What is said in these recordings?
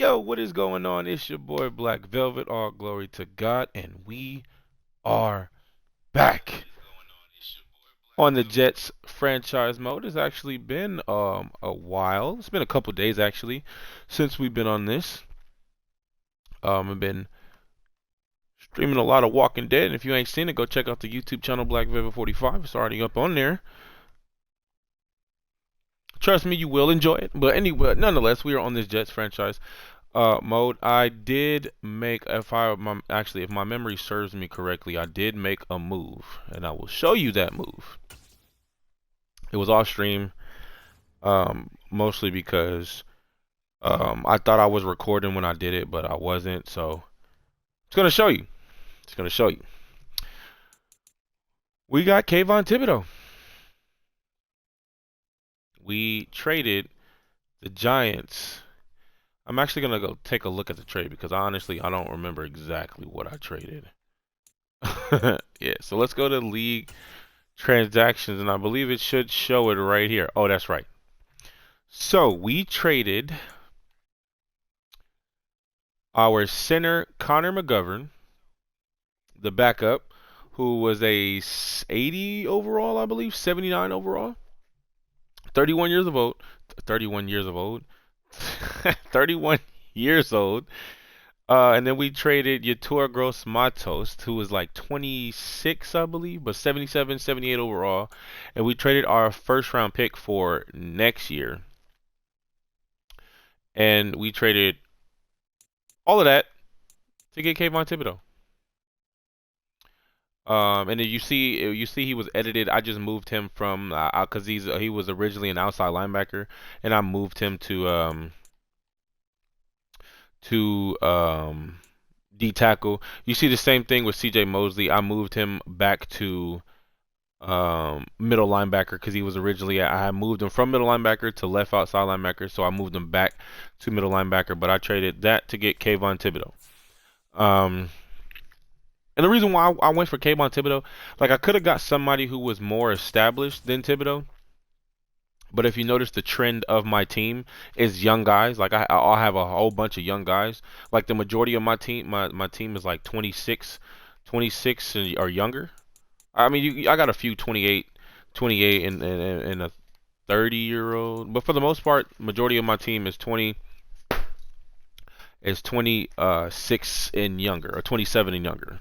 Yo, what is going on? It's your boy Black Velvet. All glory to God, and we are back on the Jets franchise mode. It's actually been a while. It's been a couple days actually since we've been on this. I've been streaming a lot of Walking Dead, and if you ain't seen it, go check out the YouTube channel Black Velvet 45. It's already up on there. Trust me, you will enjoy it. But anyway, nonetheless, we are on this Jets franchise mode. I did make, if my memory serves me correctly, I did make a move, and I will show you that move. It was off stream, mostly because I thought I was recording when I did it, but I wasn't. So it's gonna show you. It's gonna show you. We got Kayvon Thibodeaux. We traded the Giants. I'm actually gonna go take a look at the trade because honestly I don't remember exactly what I traded. Yeah, so let's go to league transactions, and I believe it should show it right here. Oh, that's right. So we traded our center Connor McGovern, the backup, who was a 80 overall, I believe, 79 overall, 31 years of old, 31 years of old, 31 years old. And then we traded Yetur Gross Matos, who was like 26, I believe, but 77, 78 overall. And we traded our first round pick for next year. And we traded all of that to get Kayvon Thibodeaux. And then you see he was edited. I just moved him from because he was originally an outside linebacker, and I moved him to D tackle. You see the same thing with C.J. Mosley. I moved him back to middle linebacker because he was originally I had moved him from middle linebacker to left outside linebacker, so I moved him back to middle linebacker. But I traded that to get Kayvon Thibodeaux. Um, and the reason why I went for Kayvon Thibodeaux, like I could have got somebody who was more established than Thibodeaux. But if you notice, the trend of my team is young guys. Like I'll have a whole bunch of young guys. Like the majority of my team, my team is like 26 or younger. I mean, I got a few 28 and a 30-year-old. But for the most part, majority of my team is 26 and younger, or 27 and younger.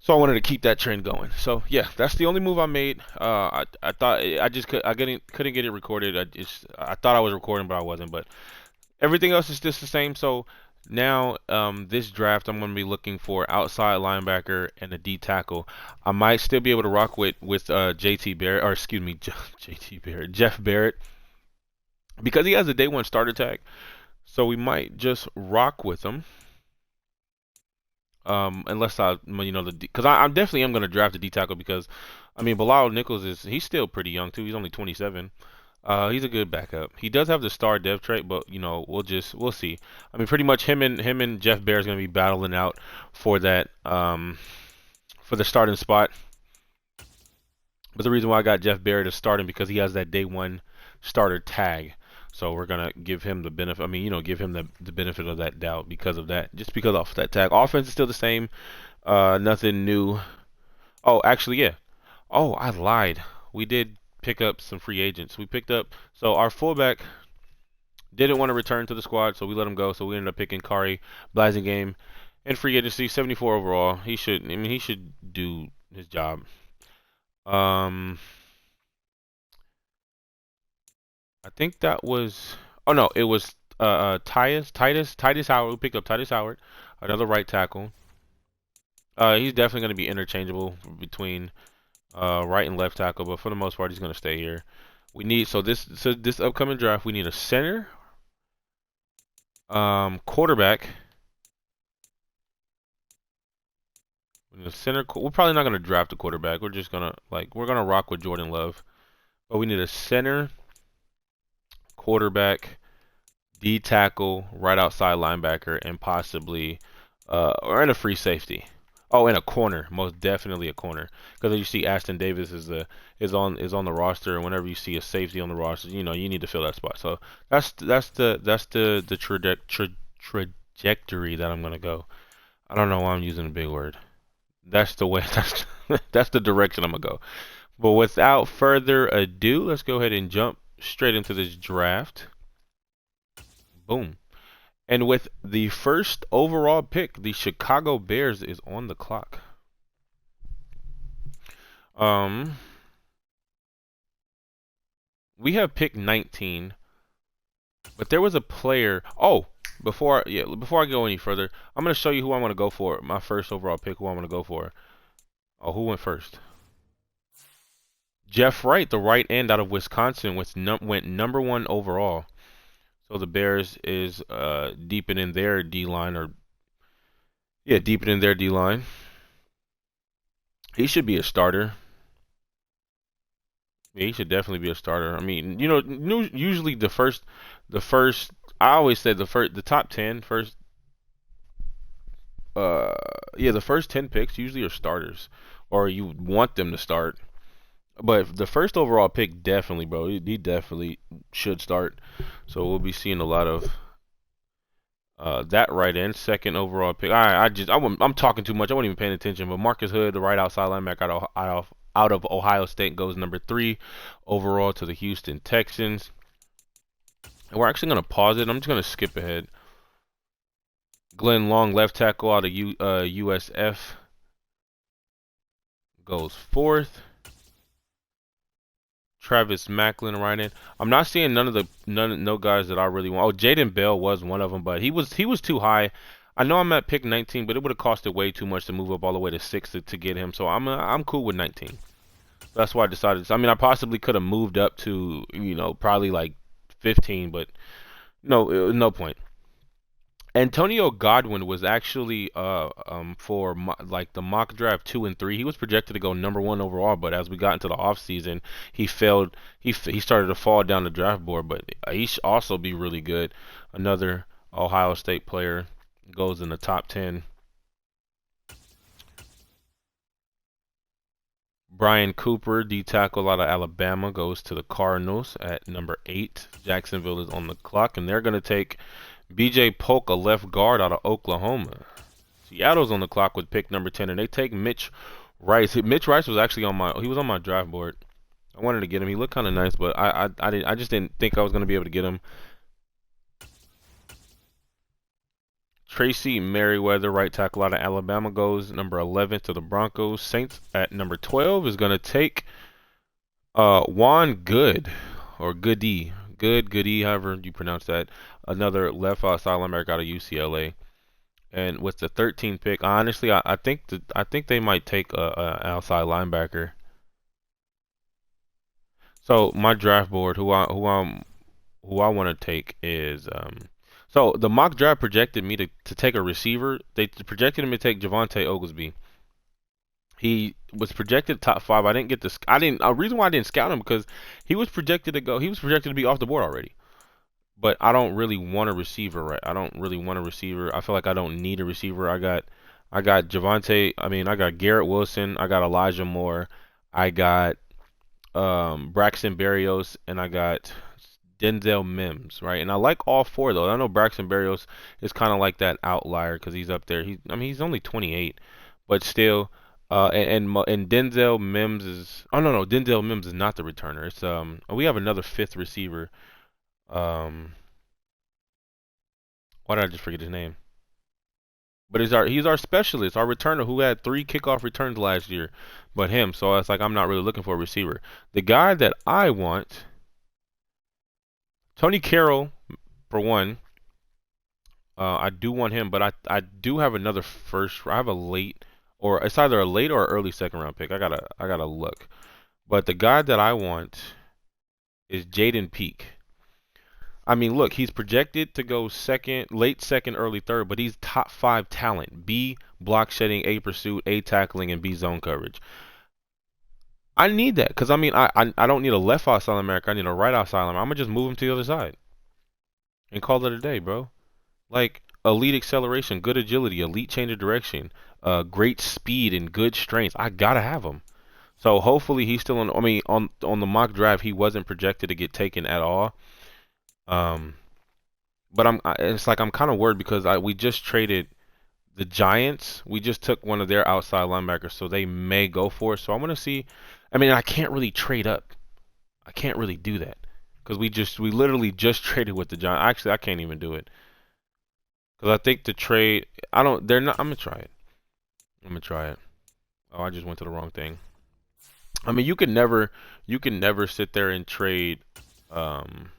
So I wanted to keep that trend going. So yeah, that's the only move I made. I thought I couldn't get it recorded. I thought I was recording, but I wasn't. But everything else is just the same. So now this draft, I'm going to be looking for outside linebacker and a D tackle. I might still be able to rock with JT Barrett, or excuse me, JT Barrett, Jeff Barrett, because he has a day one starter tag. So we might just rock with him. Unless because I definitely am going to draft a D tackle because, I mean, Bilal Nichols he's still pretty young too. He's only 27. He's a good backup. He does have the star dev trait, but we'll see. I mean, pretty much him and Jeff Bear is going to be battling out for that for the starting spot. But the reason why I got Jeff Barrett to start him because he has that day one starter tag. So we're gonna give him the benefit. I mean, give him the benefit of that doubt because of that. Just because of that tag. Offense is still the same. Nothing new. Oh, actually, yeah. Oh, I lied. We did pick up some free agents. We picked up so our fullback didn't want to return to the squad, so we let him go. So we ended up picking Kari Blasingame in free agency, 74 overall. He should do his job. Um, I think that was. Oh no, it was Titus Howard. We picked up Titus Howard, another right tackle. He's definitely going to be interchangeable between right and left tackle, but for the most part, he's going to stay here. We need this upcoming draft. We need a center, quarterback. We need a center. We're probably not going to draft a quarterback. We're just gonna we're gonna rock with Jordan Love, but we need a center, quarterback, D tackle, right outside linebacker, and possibly or in a free safety. Oh, and a corner, most definitely a corner, because you see Ashton Davis is on the roster, and whenever you see a safety on the roster, you know you need to fill that spot. So that's the trajectory that I'm gonna go. I don't know why I'm using a big word. That's the way. That's the direction I'm gonna go. But without further ado, let's go ahead and jump straight into this draft. Boom. And with the first overall pick, the Chicago Bears is on the clock. Um, we have pick 19, but there was a player. Oh, before I go any further, I'm gonna show you who I want to go for. My first overall pick, who I want to go for. Oh, who went first? Jeff Wright, the right end out of Wisconsin, went number 1 overall. So the Bears is deepening their D line, or yeah, deepening their D line. He should be a starter. Yeah, he should definitely be a starter. I mean, you know, usually the first. I always said the top 10 first. Yeah, the first 10 picks usually are starters, or you want them to start. But the first overall pick, definitely, bro, he definitely should start. So we'll be seeing a lot of that right end. Second overall pick. I'm talking too much. I wasn't even paying attention. But Marcus Hood, the right outside linebacker out of Ohio State, goes number 3 overall to the Houston Texans. And we're actually gonna pause it. I'm just gonna skip ahead. Glenn Long, left tackle out of USF, goes 4th. Travis Macklin right in. I'm not seeing no guys that I really want. Oh, Jaden Bell was one of them, but he was too high. I know I'm at pick 19, but it would have costed way too much to move up all the way to 6 to get him. So I'm cool with 19. That's why I decided. I mean, I possibly could have moved up to, you know, probably like 15, but no point. Antonio Godwin was actually for like the mock draft 2 and 3. He was projected to go number 1 overall, but as we got into the offseason, he failed. He started to fall down the draft board, but he should also be really good. Another Ohio State player goes in the top 10. Brian Cooper, D tackle out of Alabama, goes to the Cardinals at number 8. Jacksonville is on the clock, and they're going to take BJ Polk, a left guard out of Oklahoma. Seattle's on the clock with pick number 10, and they take Mitch Rice. Mitch Rice was actually he was on my draft board. I wanted to get him. He looked kind of nice, but I just didn't think I was going to be able to get him. Tracy Merriweather, right tackle out of Alabama, goes number 11 to the Broncos. Saints at number 12 is going to take Juan Good, or Goody, Goody, however you pronounce that. Another left outside linebacker out of UCLA. And with the 13th pick, honestly, I think they might take a outside linebacker. So my draft board, who I want to take is so the mock draft projected me to take a receiver. They projected him to take Javonte Oglesby. He was projected top 5. I didn't get this. A reason why I didn't scout him, because he was projected to go. He was projected to be off the board already. But I don't really want a receiver, right? I don't really want a receiver. I feel like I don't need a receiver. I got Javonte. I mean, I got Garrett Wilson. I got Elijah Moore. I got Braxton Berrios, and I got Denzel Mims, right? And I like all 4 though. I know Braxton Berrios is kind of like that outlier because he's up there. I mean, he's only 28, but still. And Denzel Mims is. Oh no, Denzel Mims is not the returner. It's we have another 5th receiver. Why did I just forget his name? But he's our specialist, our returner who had 3 kickoff returns last year. But him, so it's like I'm not really looking for a receiver. The guy that I want, Tony Carroll, for one. I do want him, but I do have another first. I have a late, or it's either a late or early second round pick. I gotta look. But the guy that I want is Jaden Peak. I mean, look, he's projected to go late second, early third, but he's top 5 talent. B, block shedding, A, pursuit, A, tackling, and B, zone coverage. I need that because, I mean, I don't need a left outside linebacker. I need a right outside linebacker. I'm going to just move him to the other side and call it a day, bro. Like, elite acceleration, good agility, elite change of direction, great speed and good strength. I gotta have him. So hopefully he's still on. I mean, on the mock draft, he wasn't projected to get taken at all. Um, but it's like I'm kind of worried because we just traded the Giants. We just took one of their outside linebackers, so they may go for it. So I want to see. I mean, I can't really trade up. I can't really do that because we literally just traded with the Giants. Actually, I can't even do it because I think the trade. I don't. They're not. I'm gonna try it. I'm gonna try it. Oh, I just went to the wrong thing. I mean, you can never sit there and trade, um,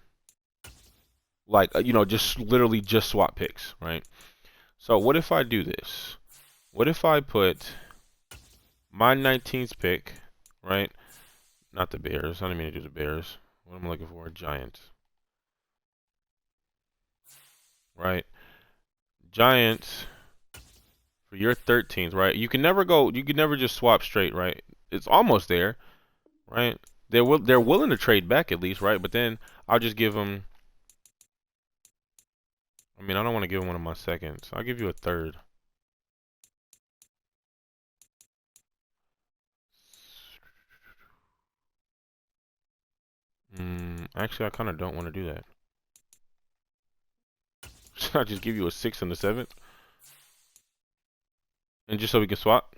like just literally just swap picks, right? So what if I do this? What if I put my 19th pick, right? Not the Bears. I didn't mean to do the Bears. What am I looking for? Giants, right? Giants for your 13th, right? You can never go. You can never just swap straight, right? It's almost there, right? They're willing to trade back at least, right? But then I'll just give them. I mean, I don't want to give him one of my seconds. I'll give you a third. Actually, I kind of don't want to do that. Should I just give you a 6th and a 7th? And just so we can swap?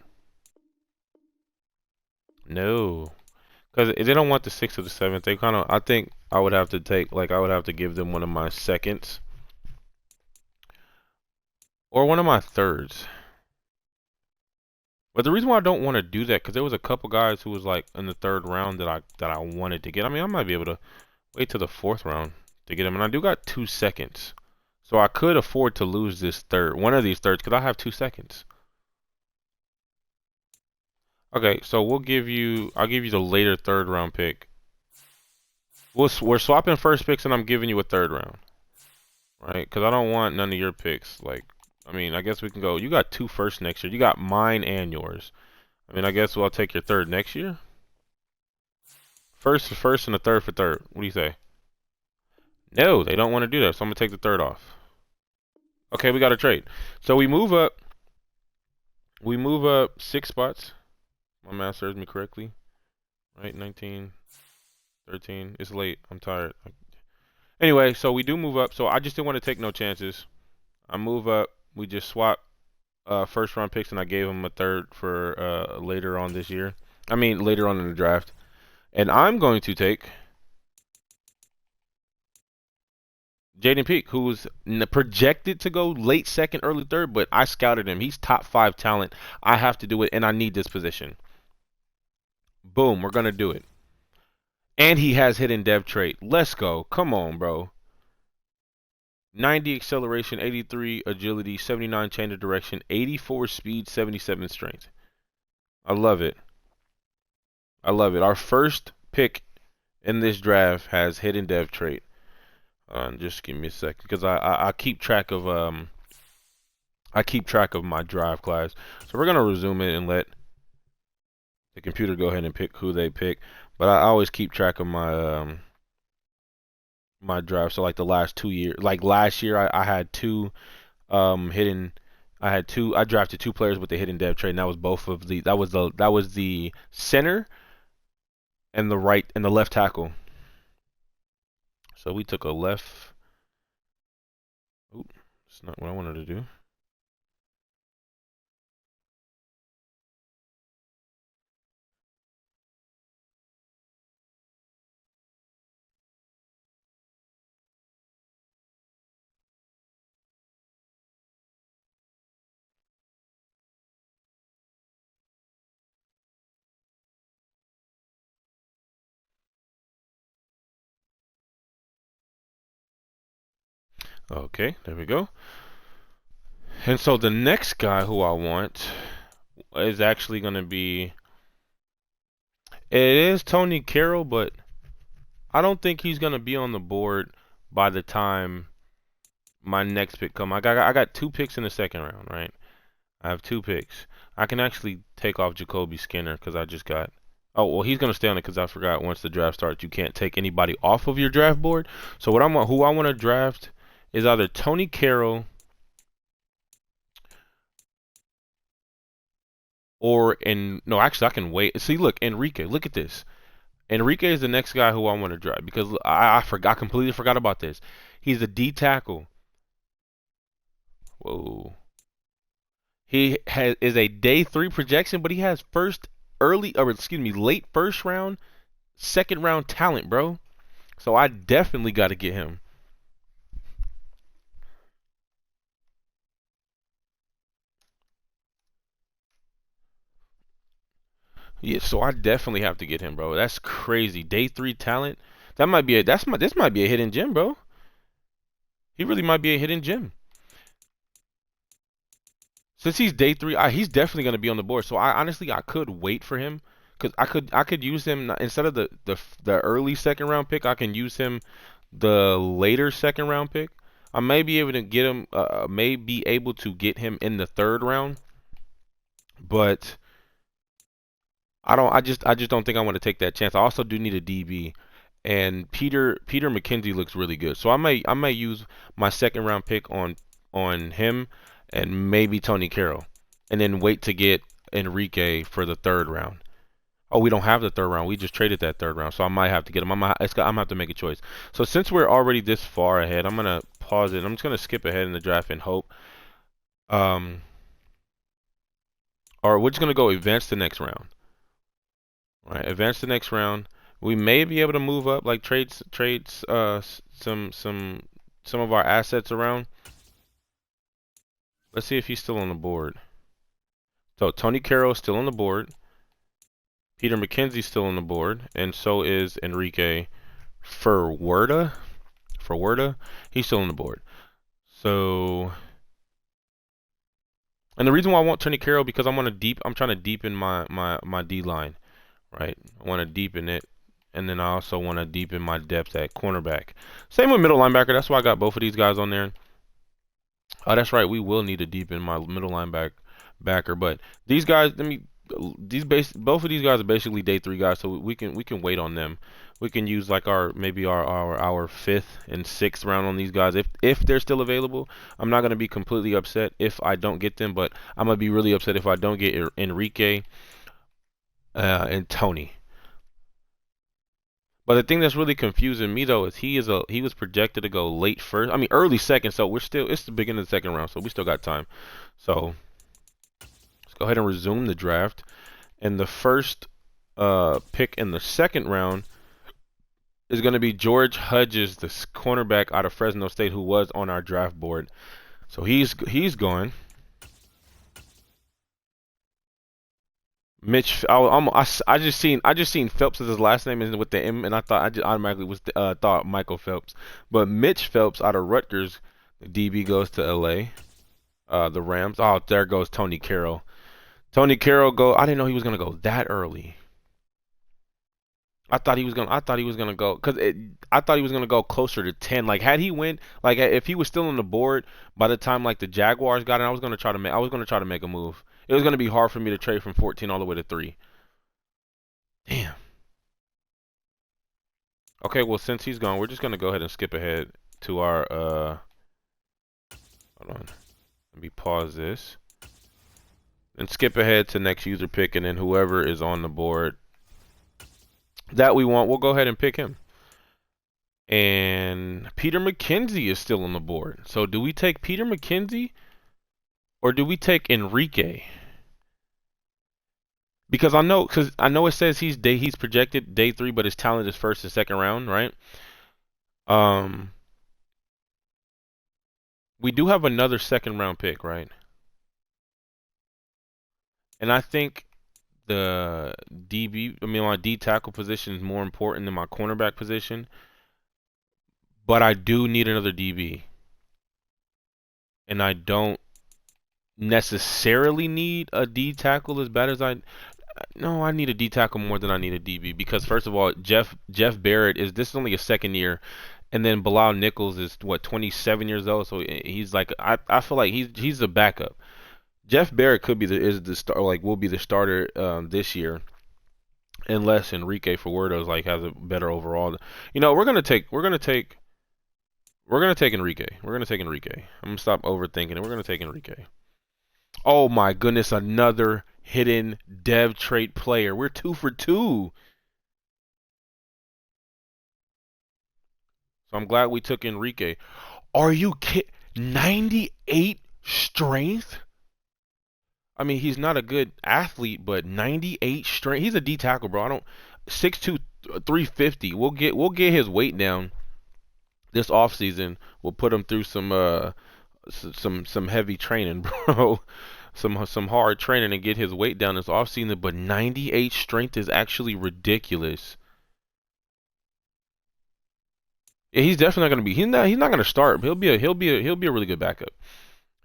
No. Because they don't want the 6th or the 7th. They kind of, I think I would have to I would have to give them one of my seconds. Or one of my thirds. But the reason why I don't want to do that, because there was a couple guys who was like in the 3rd round that I wanted to get. I mean, I might be able to wait till the 4th round to get them. And I do got 2 seconds. So I could afford to lose this one of these thirds, because I have 2 seconds. Okay, so I'll give you the later 3rd round pick. We're swapping first picks and I'm giving you a 3rd round. Right? Because I don't want none of your picks. Like, I mean, I guess we can go. You got 2 firsts next year. You got mine and yours. I mean, I guess I'll take your 3rd next year. First for first and a 3rd for 3rd. What do you say? No, they don't want to do that, so I'm going to take the 3rd off. Okay, we got a trade. So we move up. We move up 6 spots. My math serves me correctly. Right? 19, 13. It's late. I'm tired. Anyway, so we do move up. So I just didn't want to take no chances. I move up. We just swap 1st round picks, and I gave him a 3rd for later on this year. I mean, later on in the draft. And I'm going to take Jaden Peak, who's projected to go late 2nd, early 3rd, but I scouted him. He's top 5 talent. I have to do it, and I need this position. Boom, we're going to do it. And he has hidden dev trait. Let's go. Come on, bro. 90 acceleration, 83 agility, 79 change of direction, 84 speed, 77 strength. I love it. I love it. Our first pick in this draft has hidden dev trait. Just give me a second, because I keep track of my drive class. So we're gonna resume it and let the computer go ahead and pick who they pick. But I always keep track of my my drive. So like the last 2 years, like last year, I had 2 hidden. I drafted 2 players with the hidden dev trait, and that was that was the center and the left tackle. So we took a left. Oop, that's not what I wanted to do. Okay, there we go. And so the next guy who I want is actually going to be. It is Tony Carroll, but I don't think he's going to be on the board by the time my next pick come. I got 2 picks in the 2nd round, right? I have 2 picks. I can actually take off Jacoby Skinner because I just got. Oh well, he's gonna stay on it because I forgot once the draft starts, you can't take anybody off of your draft board. So who I want to draft is either Tony Carroll or in no, actually I can wait. See, look, Enrique, look at this. Enrique is the next guy who I want to draft because I forgot completely forgot about this. He's a D tackle. Whoa. Is a day 3 projection, but he has late first round, second round talent, bro. So I definitely got to get him. Yeah, so I definitely have to get him, bro. That's crazy. Day 3 talent. This might be a hidden gem, bro. He really might be a hidden gem. Since he's day 3, he's definitely gonna be on the board. So I could wait for him because I could use him instead of the early second round pick. I can use him the later second round pick. I may be able to get him. May be able to get him in the third round, but I don't. I just don't think I want to take that chance. I also do need a DB, and Peter McKenzie looks really good. So I may use my second round pick on him and maybe Tony Carroll, and then wait to get Enrique for the third round. Oh, we don't have the third round. We just traded that third round, so I might have to get him. I'm gonna have to make a choice. So since we're already this far ahead, I'm gonna pause it. I'm just gonna skip ahead in the draft and hope. Um, or we're just gonna go advance the next round. All right, advance the next round. We may be able to move up, like trades some of our assets around. Let's see if he's still on the board. So Tony Carroll is still on the board. Peter McKenzie's still on the board, and so is Enrique Ferwerda. He's still on the board. So, and the reason why I want Tony Carroll because I'm trying to deepen my D line, right? I want to deepen it, and then I also want to deepen my depth at cornerback. Same with middle linebacker. That's why I got both of these guys on there. Oh, that's right. We will need to deepen my middle linebacker, but these guys, both of these guys are basically day 3 guys, so we can wait on them. We can use like our fifth and sixth round on these guys if they're still available. I'm not gonna be completely upset if I don't get them, but I'm gonna be really upset if I don't get Enrique and Tony. But the thing that's really confusing me though is he was projected to go late first. I mean early second, so it's the beginning of the second round, so we still got time. So let's go ahead and resume the draft. And the first pick in the second round is going to be George Hudges, the cornerback out of Fresno State, who was on our draft board. So he's gone. Mitch, I just seen Phelps as his last name is with the M, and I just automatically thought Michael Phelps, but Mitch Phelps out of Rutgers, the DB goes to LA, the Rams. Oh, there goes Tony Carroll. Tony Carroll go. I didn't know he was gonna go that early. I thought he was gonna go I thought he was gonna go closer to 10. Like had he went like if he was still on the board by the time like the Jaguars got in, I was gonna try to make a move. It was gonna be hard for me to trade from 14 all the way to 3. Damn. Okay, well since he's gone, we're just gonna go ahead and skip ahead to our hold on. Let me pause this. And skip ahead to next user pick, and then whoever is on the board that we want, we'll go ahead and pick him. And Peter McKenzie is still on the board. So do we take Peter McKenzie or do we take Enrique? Because I know it says he's projected day 3, but his talent is first and second round, right? We do have another second round pick, right? And I think my D tackle position is more important than my cornerback position. But I do need another DB. And I don't necessarily need a D tackle as bad as I need a D tackle more than I need a DB because first of all, Jeff Barrett this is only a second year, and then Bilal Nichols is what 27 years old, so he's like I feel like he's a backup. Jeff Barrett will be the starter this year, unless Enrique Ferwerda has a better overall. We're gonna take Enrique. We're gonna take Enrique. I'm gonna stop overthinking it. We're gonna take Enrique. Oh my goodness, another hidden dev trait player. We're 2 for 2. So I'm glad we took Enrique. Are you kidding? 98 strength? I mean, he's not a good athlete, but 98 strength. He's a D tackle, bro. I don't 6'2", 350. We'll get his weight down this offseason. We'll put him through some heavy training, bro. Some hard training and get his weight down this offseason. But 98 strength is actually ridiculous. Yeah, he's definitely not gonna be. He's not gonna start. But he'll be a really good backup.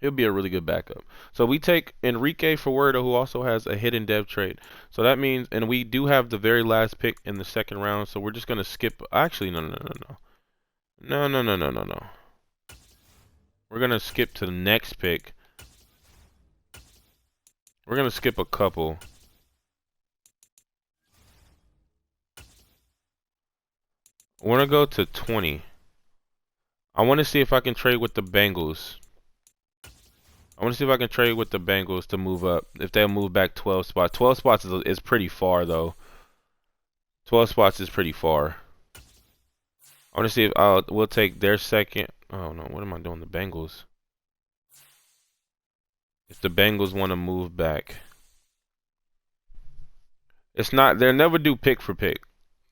He'll be a really good backup. So we take Enrique Forwerda, who also has a hidden dev trait. So that means, and we do have the very last pick in the second round. So we're just gonna skip. Actually, no, no, no, no, no, no, no, no, no, no. We're gonna skip to the next pick. We're gonna skip a couple. I want to go to 20. I want to see if I can trade with the Bengals. I want to see if I can trade with the Bengals to move up. If they'll move back 12 spots. 12 spots is pretty far, though. 12 spots is pretty far. I want to see if we'll take their second. Oh, no. What am I doing? The Bengals. If the Bengals want to move back. It's not. They'll never do pick for pick.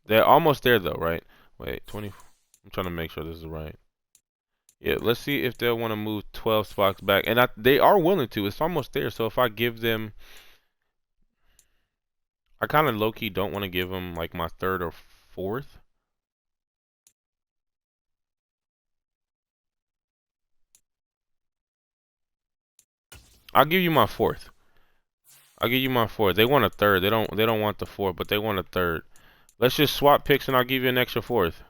They're almost there, though, right? Wait, 20. I'm trying to make sure this is right. Yeah, let's see if they'll want to move 12 spots back. And they are willing to. It's almost there. So if I give them... I kind of low-key don't want to give them like my third or fourth. I'll give you my fourth. I'll give you my fourth. They want a third. They don't want the fourth, but they want a third. Let's just swap picks and I'll give you an extra fourth.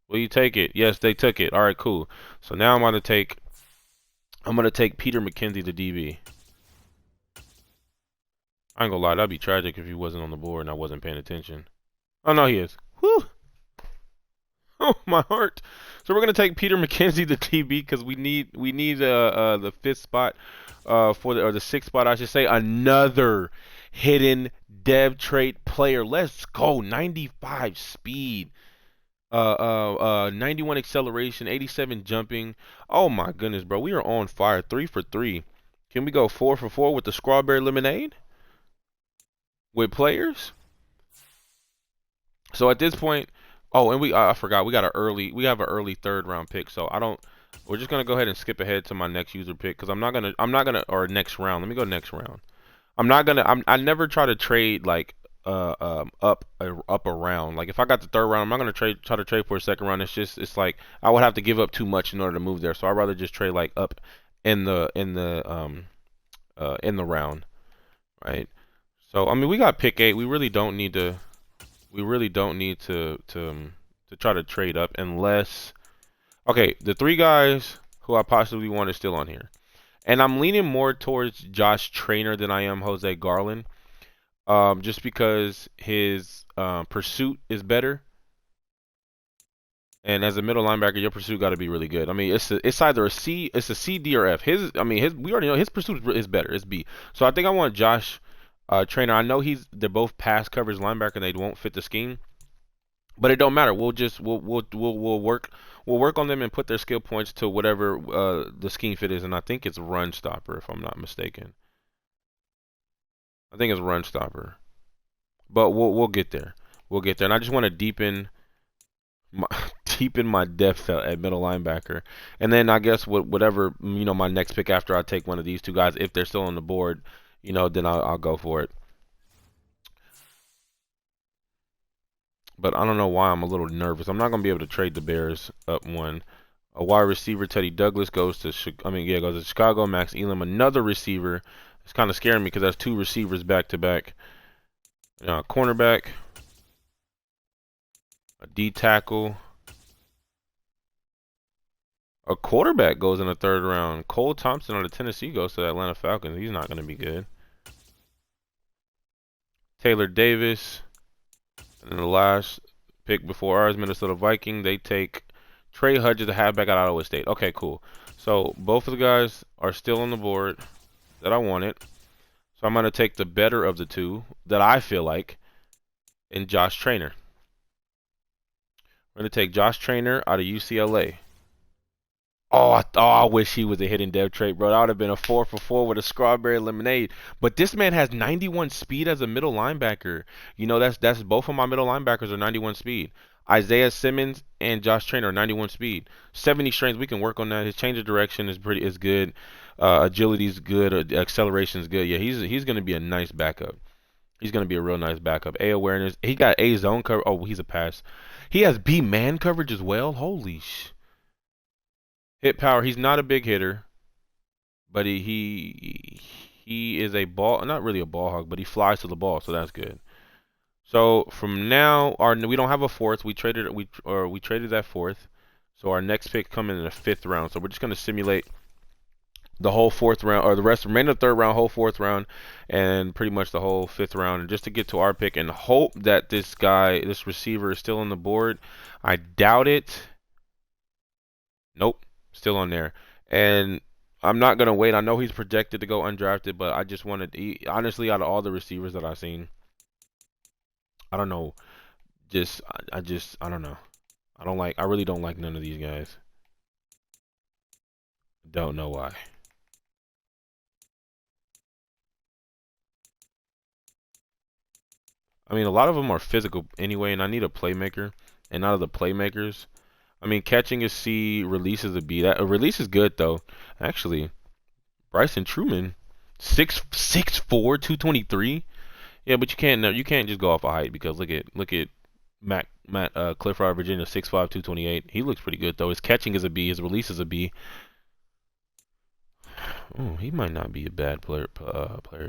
Will you take it? Yes, they took it. All right, cool. So now I'm gonna take Peter McKenzie, the DB. I ain't gonna lie, that'd be tragic if he wasn't on the board and I wasn't paying attention. Oh no, he is. Whew. Oh my heart. So we're gonna take Peter McKenzie, the DB, because we need the fifth spot, or the sixth spot, I should say. Another hidden dev trait player. Let's go. 95 speed. 91 acceleration, 87 jumping. Oh my goodness, bro. We are on fire. 3 for 3. Can we go 4 for 4 with the strawberry lemonade? With players? So at this point, oh, and I forgot, we have an early third round pick. So we're just gonna go ahead and skip ahead to my next user pick because I'm not gonna, or next round. Let me go next round. I never try to trade like up around. Like if I got the third round, I'm not gonna try to trade for a second round. It's like I would have to give up too much in order to move there. So I'd rather just trade like up in the round, right? So I mean we got pick 8. We really don't need to try to trade up unless, okay, the 3 guys who I possibly want is still on here. And I'm leaning more towards Josh Trainer than I am Jose Garland. Just because his pursuit is better. And as a middle linebacker, your pursuit got to be really good. I mean, it's either a C, D, or F. We already know his pursuit is better. It's B. So I think I want Josh Trainer. I know they're both pass coverage linebacker and they won't fit the scheme, but it don't matter. We'll work on them and put their skill points to whatever the scheme fit is. And I think it's run stopper if I'm not mistaken. I think it's run stopper, but we'll get there. We'll get there. And I just want to deepen my depth at middle linebacker, and then I guess whatever my next pick after I take one of these 2 guys, if they're still on the board, then I'll go for it. But I don't know why I'm a little nervous. I'm not gonna be able to trade the Bears up 1. A wide receiver, Teddy Douglas goes to Chicago. Max Elam, another receiver. It's kind of scaring me because that's 2 receivers back to back. Cornerback, a D tackle, a quarterback goes in the 3rd round. Cole Thompson out of Tennessee goes to the Atlanta Falcons. He's not going to be good. Taylor Davis, and then the last pick before ours, Minnesota Viking. They take Trey Hudgens, the halfback out of Iowa State. Okay, cool. So both of the guys are still on the board that I wanted. So I'm gonna take the better of the two that I feel like in Josh Trainer. We're gonna take Josh Trainer out of UCLA. I wish he was a hidden dev trait, bro. That would have been a 4 for 4 with a strawberry lemonade. But this man has 91 speed as a middle linebacker. You know, that's both of my middle linebackers are 91 speed. Isaiah Simmons and Josh Trainer are 91 speed. 70 strength, we can work on that. His change of direction is good. Agility is good. Acceleration is good. Yeah, he's gonna be a nice backup. He's gonna be a real nice backup. A awareness. He got A zone cover. Oh, he's a pass. He has B man coverage as well. Holy sh. Hit power. He's not a big hitter, but he is a ball. Not really a ball hog, but he flies to the ball, so that's good. So from now, we don't have a fourth. We traded that fourth. So our next pick coming in the 5th round. So we're just gonna simulate the whole 4th round, or the remainder of the 3rd round, whole 4th round, and pretty much the whole 5th round, and just to get to our pick and hope that this receiver is still on the board. I doubt it. Nope, still on there. And I'm not gonna wait. I know he's projected to go undrafted, but I just wanted honestly, out of all the receivers that I've seen, I don't know. I don't know. I really don't like none of these guys. Don't know why. I mean, a lot of them are physical anyway, and I need a playmaker. And out of the playmakers, I mean, catching is C, release is a B. That release is good though. Actually, Bryson Truman, 6'4", 223. Yeah, but you can't just go off of height, because look at Matt Clifford, Virginia, 6'5", 228. He looks pretty good though. His catching is a B. His release is a B. Oh, he might not be a bad player.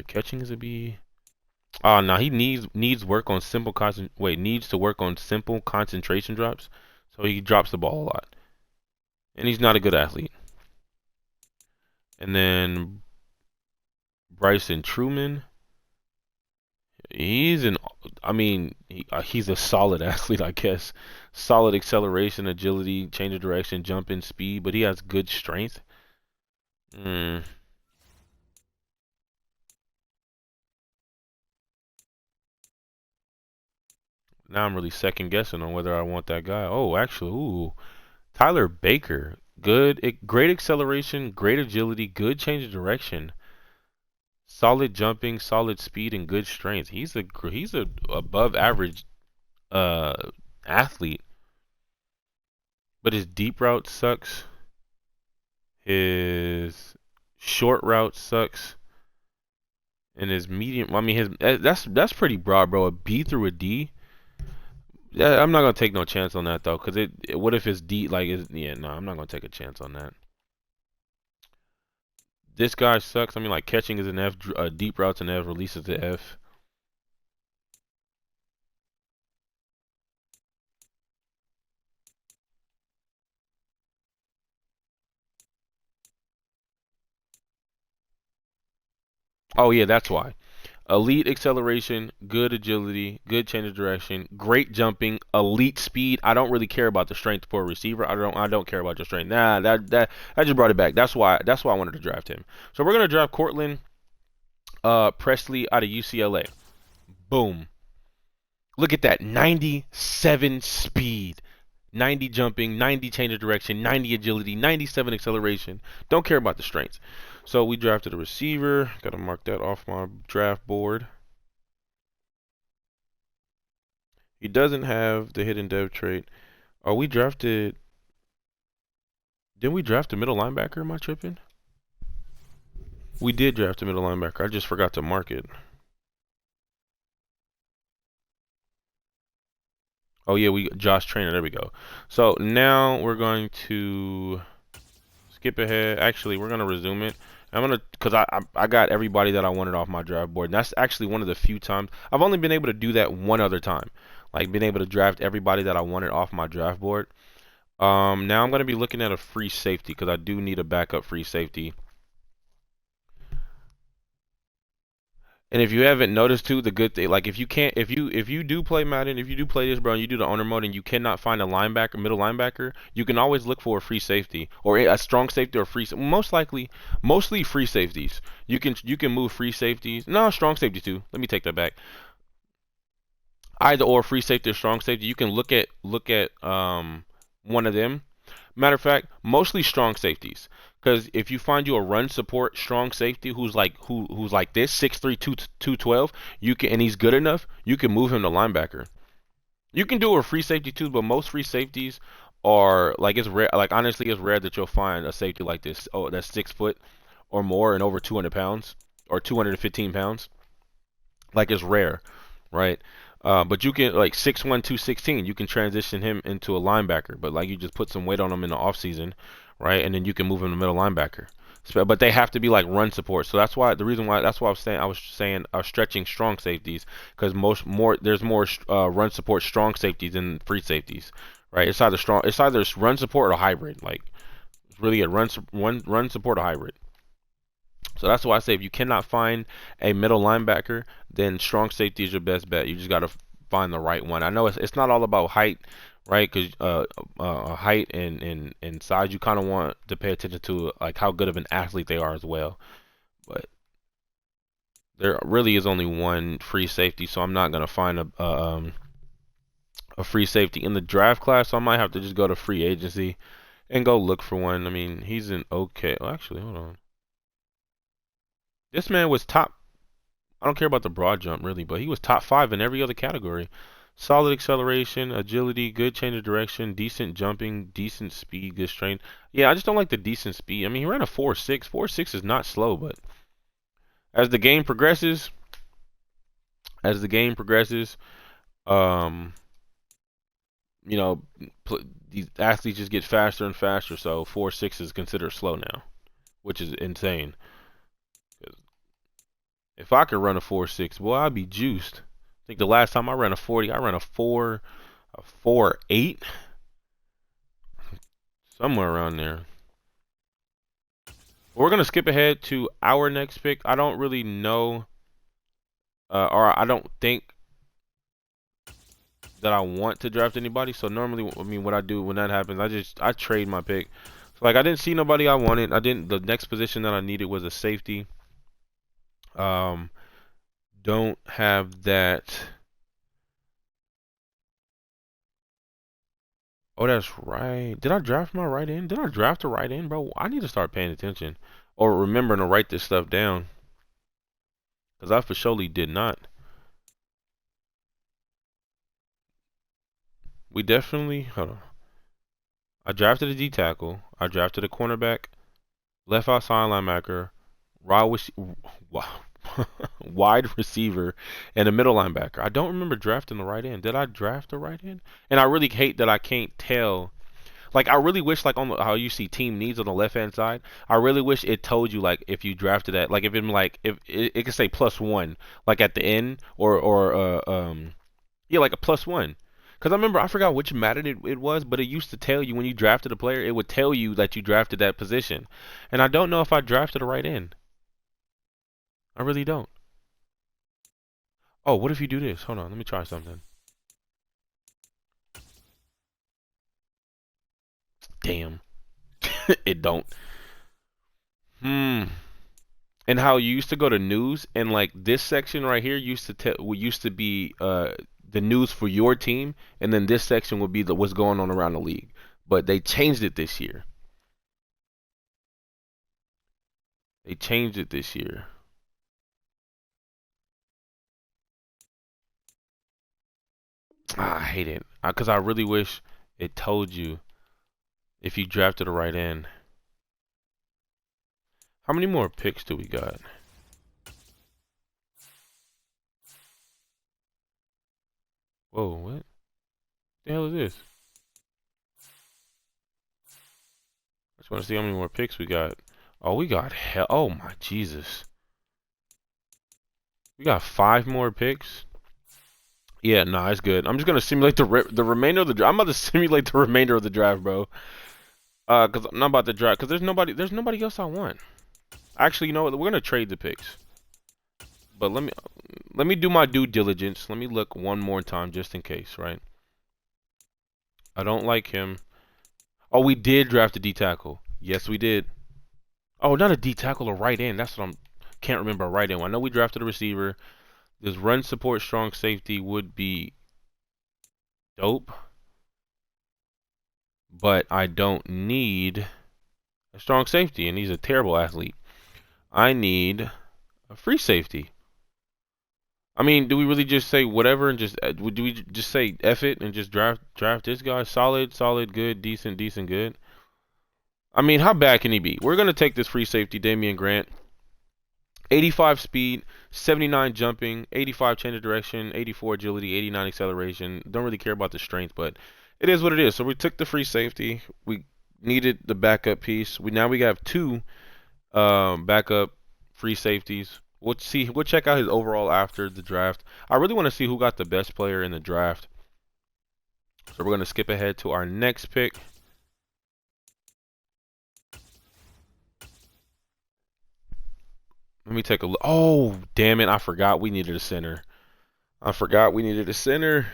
Catching is a B. Oh no, he needs work on needs to work on simple concentration drops. So he drops the ball a lot, and he's not a good athlete. And then Bryson Truman, he's an, I mean, he's a solid athlete, I guess. Solid acceleration, agility, change of direction, jump in speed, but he has good strength. Hmm. Now I'm really second guessing on whether I want that guy. Oh, actually, ooh, Tyler Baker, great acceleration, great agility, good change of direction, solid jumping, solid speed, and good strength. He's a above average uh athlete, but his deep route sucks. His short route sucks, and his medium. I mean, that's pretty broad, bro. A B through a D. Yeah, I'm not gonna take no chance on that though, cause what if it's D? Like, yeah, no, I'm not gonna take a chance on that. This guy sucks. I mean, like, catching is an F, deep routes an F, release is an F. Oh yeah, that's why. Elite acceleration, good agility, good change of direction, great jumping, elite speed. I don't really care about the strength for a receiver. I don't care about your strength. Nah, that I just brought it back. That's why I wanted to draft him. So we're gonna draft Cortland Presley out of UCLA. Boom. Look at that. 97 speed. 90 jumping, 90 change of direction, 90 agility, 97 acceleration. Don't care about the strengths. So we drafted a receiver. Got to mark that off my draft board. He doesn't have the hidden dev trait. Oh, we drafted. Didn't we draft a middle linebacker? Am I tripping? We did draft a middle linebacker. I just forgot to mark it. Oh yeah, we Josh Trainer. There we go. So now we're going to skip ahead. Actually, we're gonna resume it. I'm gonna, cause I got everybody that I wanted off my draft board. And that's actually one of the few times I've only been able to do that one other time. Like, been able to draft everybody that I wanted off my draft board. Now I'm gonna be looking at a free safety, because I do need a backup free safety. And if you haven't noticed too, the good thing, like if you do play Madden, if you do play this, bro, and you do the owner mode, and you cannot find a linebacker, middle linebacker, you can always look for a free safety or a strong safety or free. Most likely, mostly free safeties. You can move free safeties. No, strong safety too. Let me take that back. Either or free safety or strong safety. You can look at one of them. Matter of fact, mostly strong safeties. Because if you find you a run support strong safety who's like this 6'3", 212, you can, and he's good enough, you can move him to linebacker. You can do a free safety too, but most free safeties are like, it's rare. Like honestly, it's rare that you'll find a safety like this. Oh, that's 6 foot or more and over 200 pounds or 215 pounds. Like it's rare, right? But you can like 6'1", 216. You can transition him into a linebacker, but like you just put some weight on him in the off season, right? And then you can move him to middle linebacker. But they have to be like run support. So that's why the reason why that's why I was stretching strong safeties because there's more run support strong safeties than free safeties, right? It's either run support or hybrid. Like it's really a run support or hybrid. So that's why I say if you cannot find a middle linebacker, then strong safety is your best bet. You just got to find the right one. I know it's not all about height, right? Because height and size, you kind of want to pay attention to like how good of an athlete they are as well. But there really is only one free safety, so I'm not gonna find a free safety in the draft class. So I might have to just go to free agency and go look for one. I mean, he's an okay. Well, actually, hold on. This man was top. I don't care about the broad jump really, but he was top 5 in every other category. Solid acceleration, agility, good change of direction, decent jumping, decent speed, good strength. Yeah, I just don't like the decent speed. I mean, he ran a 4.6. 4.6 is not slow, but as the game progresses, as the game progresses, um, you know, these athletes just get faster and faster. So 4.6 is considered slow now, which is insane. If I could run a 4.6, boy, I'd be juiced. I think the last time I ran a 40, I ran a 4.8, somewhere around there. We're gonna skip ahead to our next pick. I don't really know, or I don't think that I want to draft anybody. So normally, I mean, what I do when that happens, I trade my pick. So like I didn't see nobody I wanted. I didn't. The next position that I needed was a safety. Don't have that. Oh, that's right. Did I draft my right end? Did I draft a right end, bro? I need to start paying attention or remembering to write this stuff down because I for surely did not. We definitely, hold on. I drafted a D tackle. I drafted a cornerback, left outside linebacker, wide receiver, and a middle linebacker. I don't remember drafting the right end. Did I draft the right end? And I really hate that I can't tell. Like I really wish, like how you see team needs on the left hand side. I really wish it told you like if you drafted that, like if it like if it could say +1, like at the end, or yeah, like a +1. Because I remember I forgot which Madden it was, but it used to tell you when you drafted a player, it would tell you that you drafted that position. And I don't know if I drafted a right end. I really don't. Oh, what if you do this? Hold on, let me try something. Damn, it don't. Hmm. And how you used to go to news and like this section right here used to be the news for your team, and then this section would be the what's going on around the league. But they changed it this year. They changed it this year. Ah, I hate it because I really wish it told you if you drafted the right end. How many more picks do we got? Whoa, what the hell is this? I just want to see how many more picks we got. Oh, we got hell. Oh my Jesus. We got 5 more picks. Yeah, nah, it's good. I'm just gonna simulate the remainder of the draft. I'm about to simulate the remainder of the draft, bro. Cause I'm not about to draft. Cause there's nobody else I want. Actually, you know what? We're gonna trade the picks. But let me do my due diligence. Let me look one more time just in case, right? I don't like him. Oh, we did draft a D tackle. Yes, we did. Oh, not a D tackle, a right end. That's what I'm can't remember a right end. I know we drafted a receiver. This run support strong safety would be dope, but I don't need a strong safety, and he's a terrible athlete. I need a free safety. I mean, do we really just say whatever and just do we just say F it and just draft this guy? Solid, solid, good, decent, decent, good. I mean, how bad can he be? We're gonna take this free safety, Damian Grant. 85 speed, 79 jumping, 85 change of direction, 84 agility, 89 acceleration. Don't really care about the strength, but it is what it is. So we took the free safety. We needed the backup piece. We have two backup free safeties. We'll see. We'll check out his overall after the draft. I really want to see who got the best player in the draft. So we're gonna skip ahead to our next pick. Let me take a look. Oh, damn it! I forgot we needed a center. I forgot we needed a center.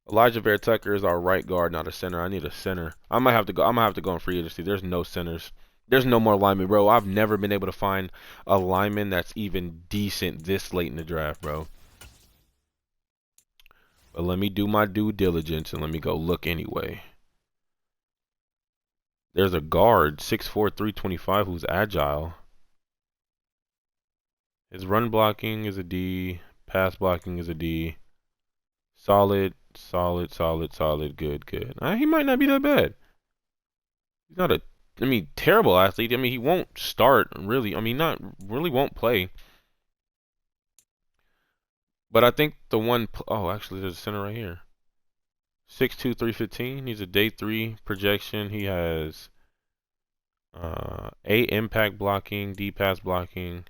Elijah Vera Tucker is our right guard, not a center. I need a center. I might have to go. I'm gonna have to go in free agency. There's no centers. There's no more linemen, bro. I've never been able to find a lineman that's even decent this late in the draft, bro. But let me do my due diligence and let me go look anyway. There's a guard, 6'4", 325, who's agile. His run blocking is a D. Pass blocking is a D. Solid, solid, solid, solid, good, good. He might not be that bad. He's not a, I mean, terrible athlete. I mean, he won't start, really. I mean, not really won't play. But I think the one, oh, actually, there's a center right here. 6'2", 315. He's a day 3 projection. He has A impact blocking, D pass blocking.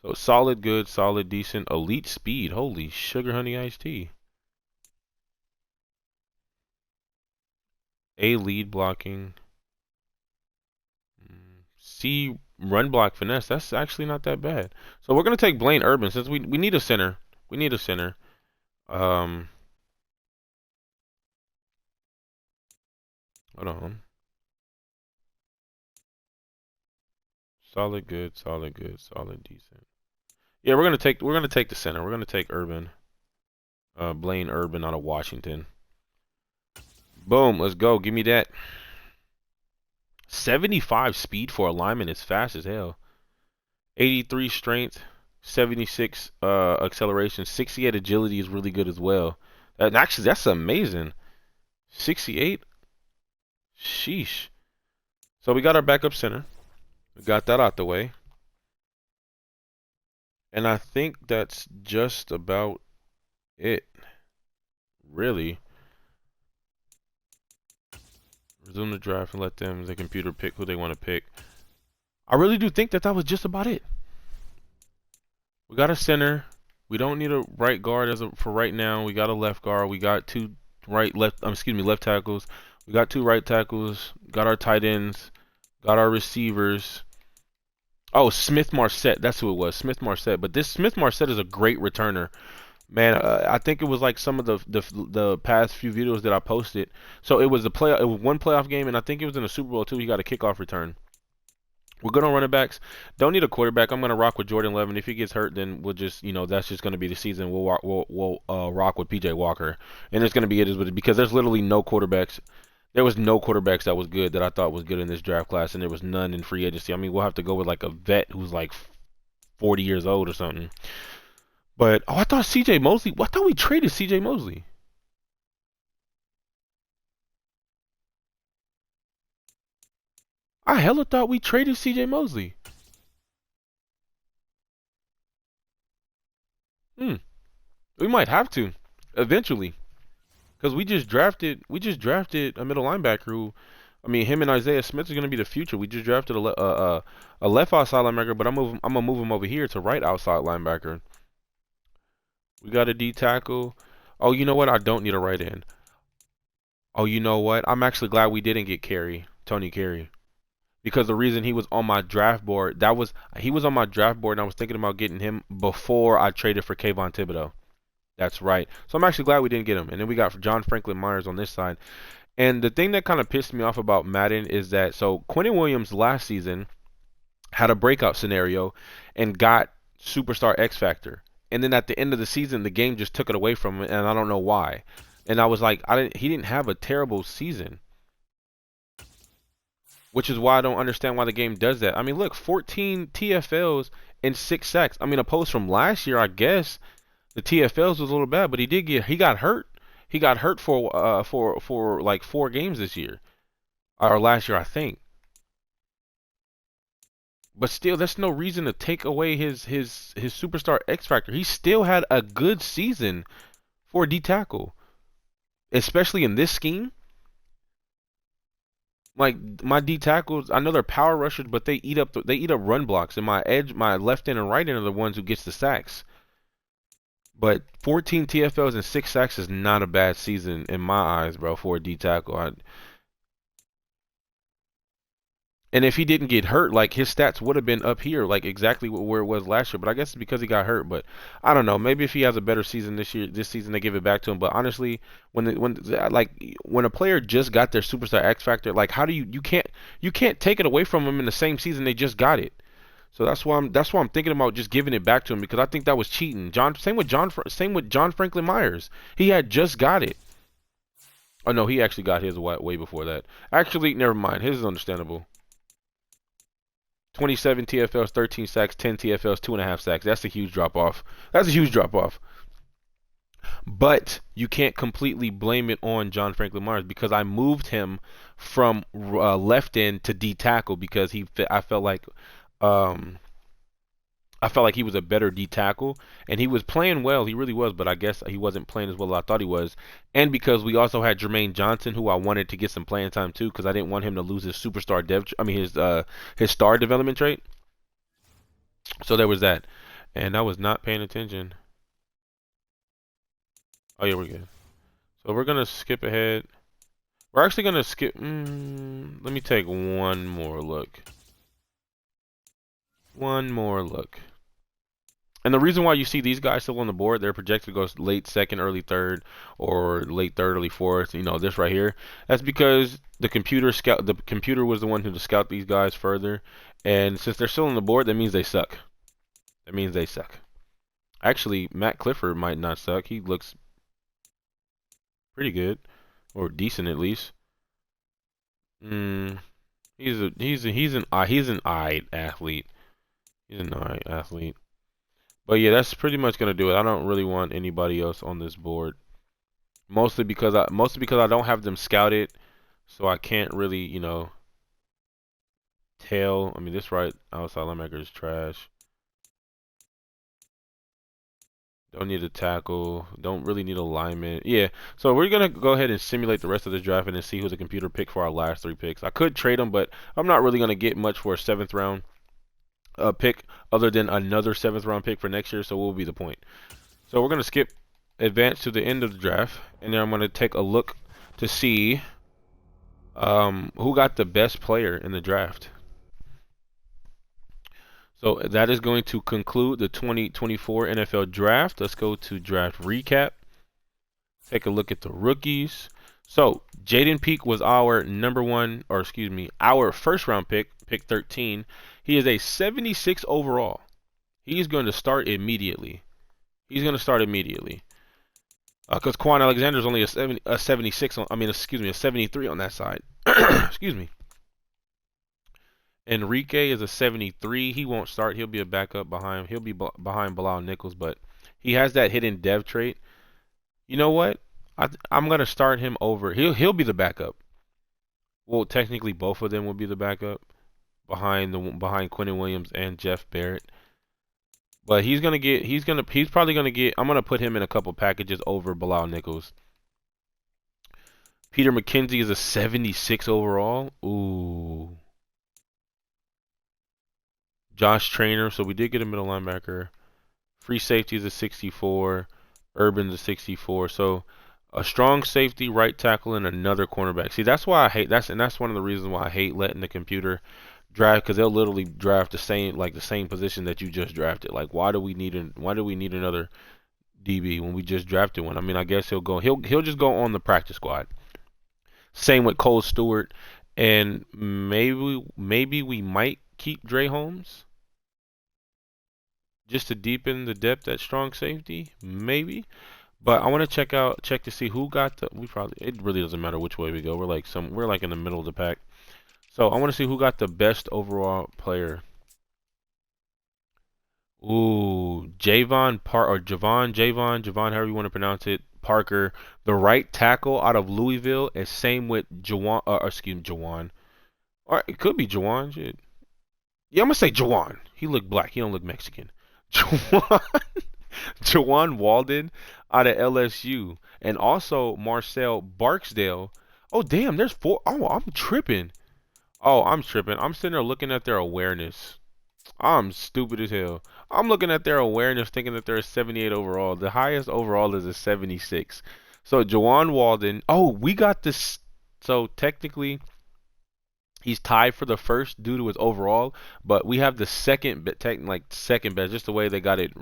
So solid, good, solid, decent, elite speed. Holy sugar honey iced tea. A lead blocking. C run block finesse. That's actually not that bad. So we're gonna take Blaine Urban since we need a center. We need a center. Hold on. Solid, good, solid, good, solid, decent. Yeah, we're gonna take the center. We're gonna take Urban. Blaine Urban out of Washington. Boom, let's go. Give me that. 75 speed for a lineman is fast as hell. 83 strength, 76 acceleration, 68 agility is really good as well. And actually, that's amazing. 68. Sheesh. So we got our backup center. We got that out the way. And I think that's just about it. Really. Resume the draft and let them, the computer, pick who they want to pick. I really do think that was just about it. We got a center. We don't need a right guard for right now. We got a left guard. We got two left tackles. We got two right tackles. Got our tight ends. Got our receivers. Oh, Smith Marset. That's who it was. Smith Marset. But this Smith Marset is a great returner. Man, I think it was like some of the past few videos that I posted. So it was one playoff game, and I think it was in the Super Bowl too. He got a kickoff return. We're good on running backs. Don't need a quarterback. I'm gonna rock with Jordan Love. If he gets hurt, then we'll just, that's just gonna be the season. We'll rock with PJ Walker, and it's gonna be because there's literally no quarterbacks. There was no quarterbacks that was good that I thought was good in this draft class, and there was none in free agency. I mean, we'll have to go with like a vet who's like 40 years old or something. But I thought C.J. Mosley. I thought we traded C.J. Mosley. I hella thought we traded C.J. Mosley. We might have to eventually, because we just drafted a middle linebacker who, I mean, him and Isaiah Smith are going to be the future. We just drafted a left outside linebacker, but I'm gonna move him over here to right outside linebacker. We got a D tackle. Oh, you know what? I don't need a right end. Oh, you know what? I'm actually glad we didn't get Tony Carey. because the reason he was on my draft board, he was on my draft board, and I was thinking about getting him before I traded for Kayvon Thibodeau. That's right. So I'm actually glad we didn't get him. And then we got John Franklin Myers on this side. And the thing that kind of pissed me off about Madden is that so Quentin Williams last season had a breakout scenario and got Superstar X Factor. And then at the end of the season, the game just took it away from him, and I don't know why. And I was like, he didn't have a terrible season, which is why I don't understand why the game does that. I mean, look, 14 TFLs and 6 sacks. I mean, opposed from last year, I guess the TFLs was a little bad, but he got hurt. He got hurt for like 4 games this year or last year, I think. But still, that's no reason to take away his superstar X factor. He still had a good season for a D tackle, especially in this scheme. Like my D tackles, I know they're power rushers, but they eat up run blocks. And my left end and right end are the ones who gets the sacks. But 14 TFLs and 6 sacks is not a bad season in my eyes, bro, for a D tackle. And if he didn't get hurt, like his stats would have been up here, like exactly where it was last year. But I guess it's because he got hurt. But I don't know. Maybe if he has a better season this season, they give it back to him. But honestly, when a player just got their superstar X factor, like how do you can't take it away from them in the same season they just got it. So that's why I'm thinking about just giving it back to him because I think that was cheating. Same with John Franklin Myers. He had just got it. Oh no, he actually got his way before that. Actually, never mind. His is understandable. 27 TFLs, 13 sacks, 10 TFLs, 2.5 sacks. That's a huge drop off. That's a huge drop off. But you can't completely blame it on John Franklin Myers because I moved him from left end to D tackle because um, I felt like he was a better D tackle, and he was playing well. He really was, but I guess he wasn't playing as well as I thought he was. And because we also had Jermaine Johnson, who I wanted to get some playing time too, because I didn't want him to lose his superstar his star development trait. So there was that, and I was not paying attention. Oh yeah, we're good. So we're gonna skip ahead. We're actually gonna skip. Let me take one more look. One more look. And the reason why you see these guys still on the board, they're projected to go late second, early third, or late third, early fourth. You know, this right here. That's because the computer was the one who to scout these guys further. And since they're still on the board, that means they suck. That means they suck. Actually, Matt Clifford might not suck. He looks pretty good, or decent at least. He's an eyed athlete. He's an eyed athlete. But yeah, that's pretty much gonna do it. I don't really want anybody else on this board. Mostly because I don't have them scouted, so I can't really, tell. I mean, this right outside linebacker is trash. Don't need a tackle. Don't really need alignment. Yeah, so we're gonna go ahead and simulate the rest of this draft and then see who the computer picked for our last 3 picks. I could trade them, but I'm not really gonna get much for a 7th round pick other than another 7th round pick for next year. So what will be the point? So we're gonna skip advance to the end of the draft, and then I'm gonna take a look to see who got the best player in the draft. So that is going to conclude the 2024 NFL Draft. Let's go to draft recap. Take a look at the rookies. So Jaden Peak was our our 1st-round pick 13. He is a 76 overall. He's going to start immediately. Because Quan Alexander is only a 76. A 73 on that side. Excuse me. Enrique is a 73. He won't start. He'll be a backup behind. He'll be behind Bilal Nichols, but he has that hidden dev trait. You know what? I'm gonna start him over. He'll be the backup. Well, technically, both of them will be the backup behind Quentin Williams and Jeff Barrett. But he's probably gonna get. I'm gonna put him in a couple packages over Bilal Nichols. Peter McKenzie is a 76 overall. Ooh. Josh Trainer, so we did get a middle linebacker. Free safety is a 64. Urban's a 64. So A strong safety, right tackle, and another cornerback. See, that's why I hate that's one of the reasons why I hate letting the computer draft, because they'll literally draft the same position that you just drafted. Like, why do we need another DB when we just drafted one? I mean, I guess he'll just go on the practice squad. Same with Cole Stewart, and maybe we might keep Dre Holmes just to deepen the depth at strong safety, maybe. But I want to check to see who got the. We probably it really doesn't matter which way we go. We're like in the middle of the pack. So I want to see who got the best overall player. Ooh, Javon, however you want to pronounce it. Parker, the right tackle out of Louisville, and same with Jawan. Excuse me, Jawan. Or it could be Jawan. Shit. Yeah, I'm gonna say Jawan. He looked black. He don't look Mexican. Jawan. Jawan Walden out of LSU, and also Marcel Barksdale. Oh damn, there's four. Oh, I'm tripping. Oh, I'm tripping. I'm sitting there looking at their awareness. I'm stupid as hell. I'm looking at their awareness, thinking that they're a 78 overall. The highest overall is a 76. So Jawan Walden. Oh, we got this. So technically, he's tied for the first due to his overall, but we have the second best, just the way they got it,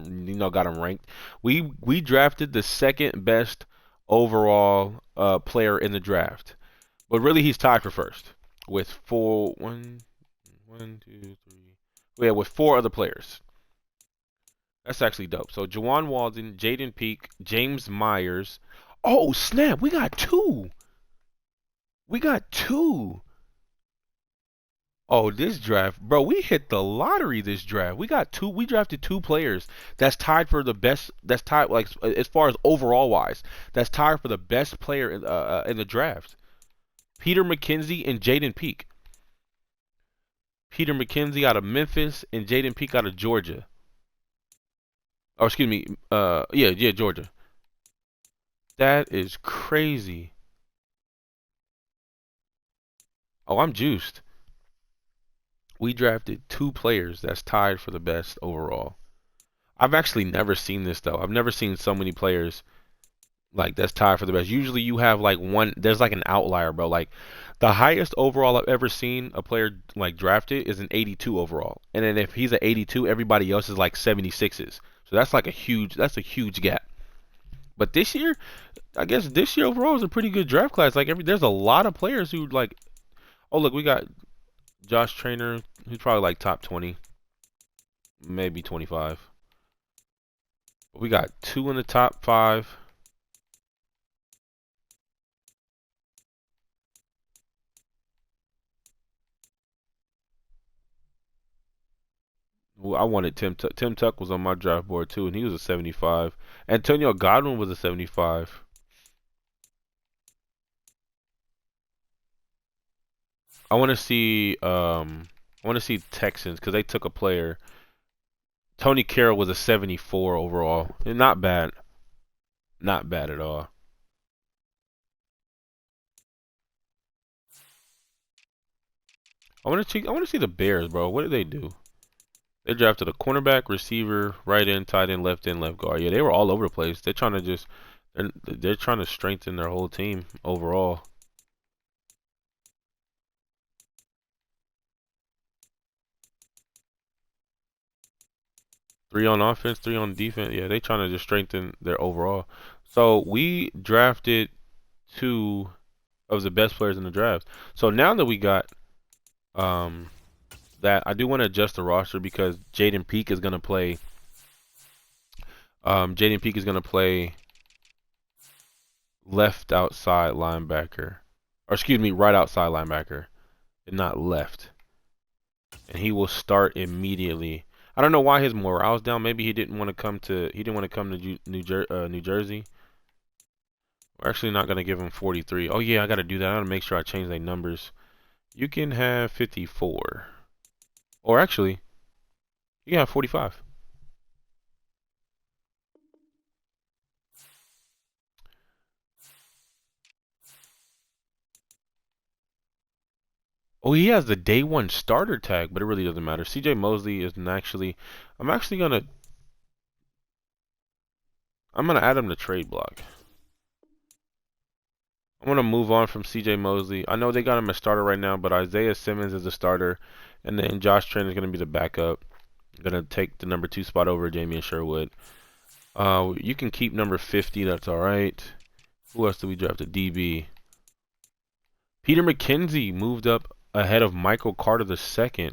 got him ranked. We drafted the second best overall player in the draft, but really he's tied for first with one, two, three. Yeah, with four other players. That's actually dope. So Jawan Walden, Jaden Peak, James Myers. Oh snap, we got two. We got two. Oh, this draft, bro, we hit the lottery this draft. We drafted two players that's tied for the best, that's tied, like, as far as overall wise, that's tied for the best player in the draft. Peter McKenzie and Jaden Peak. Peter McKenzie out of Memphis and Jaden Peak out of Georgia. Oh, excuse me, yeah, Georgia. That is crazy. Oh, I'm juiced. We drafted two players that's tied for the best overall. I've actually never seen this though. I've never seen so many players like that's tied for the best. Usually you have like one. There's like an outlier, bro. Like the highest overall I've ever seen a player like drafted is an 82 overall, and then if he's an 82, everybody else is like 76s. So that's a huge gap. But this year, I guess this year overall is a pretty good draft class. Like there's a lot of players who like. Oh look, we got Josh Trainer, who's probably like top 20, maybe 25. We got two in the top 5. Well, I wanted Tim Tuck. Tim Tuck was on my draft board too, and he was a 75. Antonio Godwin was a 75. I want to see Texans because they took a player. Tony Carroll was a 74 overall. Not bad. Not bad at all. I want to see the Bears, bro. What did they do? They drafted a cornerback, receiver, right end, tight end, left guard. Yeah, they were all over the place. They're trying to strengthen their whole team overall. 3 on offense, 3 on defense. Yeah, they trying to just strengthen their overall. So we drafted two of the best players in the draft. So now that we got that, I do want to adjust the roster because Jaden Peak is gonna play. Jaden Peak is gonna play left outside linebacker, or excuse me, right outside linebacker, and not left. And he will start immediately. I don't know why his morale's down. Maybe he didn't want to come to New Jersey. We're actually not gonna give him 43. Oh yeah, I gotta do that. I gotta make sure I change their numbers. You can have 54, or actually, you can have 45. Oh, he has the day one starter tag, but it really doesn't matter. CJ Mosley isn't actually. I'm actually gonna. I'm gonna add him to trade block. I'm gonna move on from C.J. Mosley. I know they got him a starter right now, but Isaiah Simmons is a starter, and then Josh Trent is gonna be the backup. Gonna take the number 2 spot over Damian Sherwood. You can keep number 50. That's all right. Who else did we draft? A DB. Peter McKenzie moved up ahead of Michael Carter II.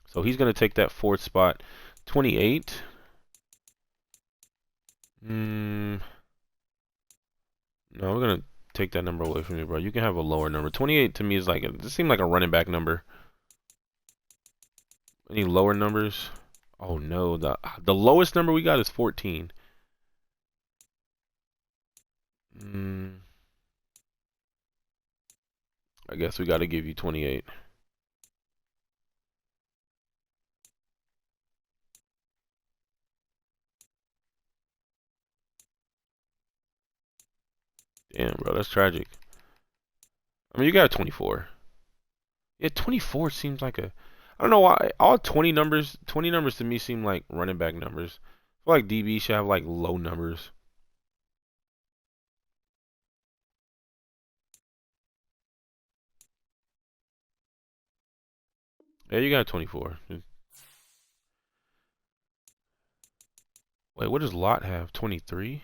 So he's gonna take that 4th spot. 28. No, we're gonna take that number away from you, bro. You can have a lower number. 28 to me is like it seemed like a running back number. Any lower numbers? Oh no, the lowest number we got is 14. I guess we got to give you 28. Damn, bro, that's tragic. I mean, you got 24. Yeah, 24 seems like a. I don't know why. All 20 numbers to me seem like running back numbers. I feel like DB should have like low numbers. Yeah, you got 24. Wait, what does Lot have? 23?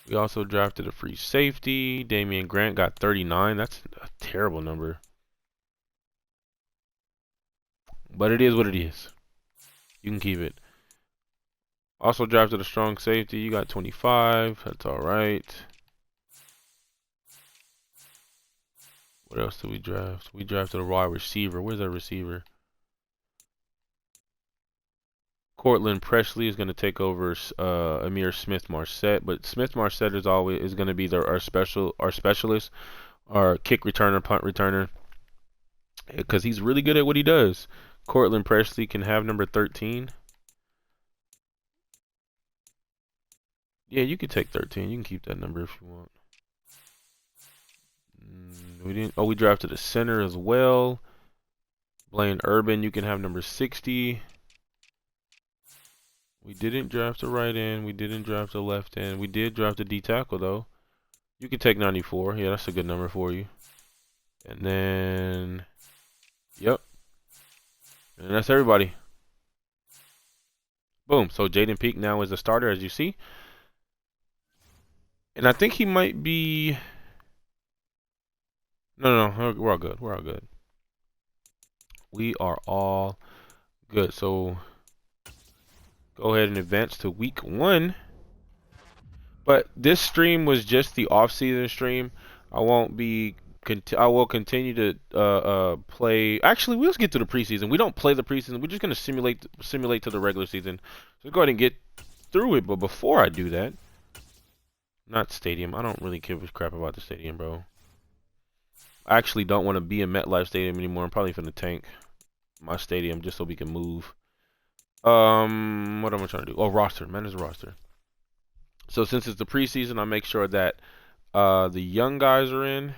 We also drafted a free safety. Damian Grant got 39. That's a terrible number. But it is what it is. You can keep it. Also drafted a strong safety. You got 25. That's all right. What else did we draft? We drafted a wide receiver. Where's that receiver? Cortland Presley is going to take over Amir Smith-Marset, but Smith-Marset is going to be our specialist, our kick returner, punt returner, because he's really good at what he does. Cortland Presley can have number 13. Yeah, you could take 13. You can keep that number if you want. We didn't. Oh, we drafted a center as well. Blaine Urban, you can have number 60. We didn't draft a right end. We didn't draft a left end. We did draft a D tackle though. You can take 94. Yeah, that's a good number for you. And then, yep. And that's everybody. Boom. So Jaden Peak now is a starter, as you see. And I think he might be. No, we're all good. We're all good. We are all good. So go ahead and advance to week 1. But this stream was just the off-season stream. I won't be. I will continue to play. Actually, let's get to the preseason. We don't play the preseason. We're just gonna simulate to the regular season. So go ahead and get through it. But before I do that, not stadium. I don't really give a crap about the stadium, bro. I actually don't want to be in MetLife Stadium anymore. I'm probably finna tank my stadium just so we can move. What am I trying to do? Oh, roster. Manage roster. So since it's the preseason, I make sure that the young guys are in.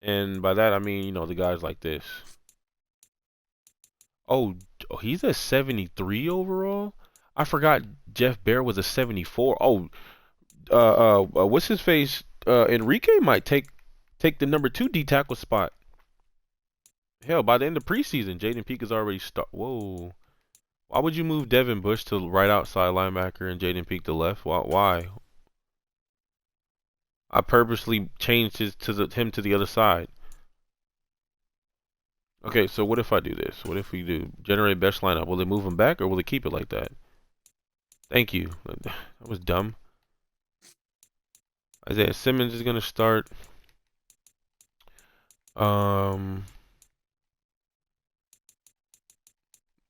And by that I mean, you know, the guys like this. Oh, he's a 73 overall? I forgot Jeff Bear was a 74. Oh, what's his face? Enrique might take the number 2 D tackle spot. Hell, by the end of preseason, Jaden Peak is already Whoa. Why would you move Devin Bush to right outside linebacker and Jaden Peak to left? Why? I purposely changed him to the other side. Okay, so what if I do this? What if we do generate best lineup? Will it move him back or will it keep it like that? Thank you. That was dumb. Isaiah Simmons is gonna start. But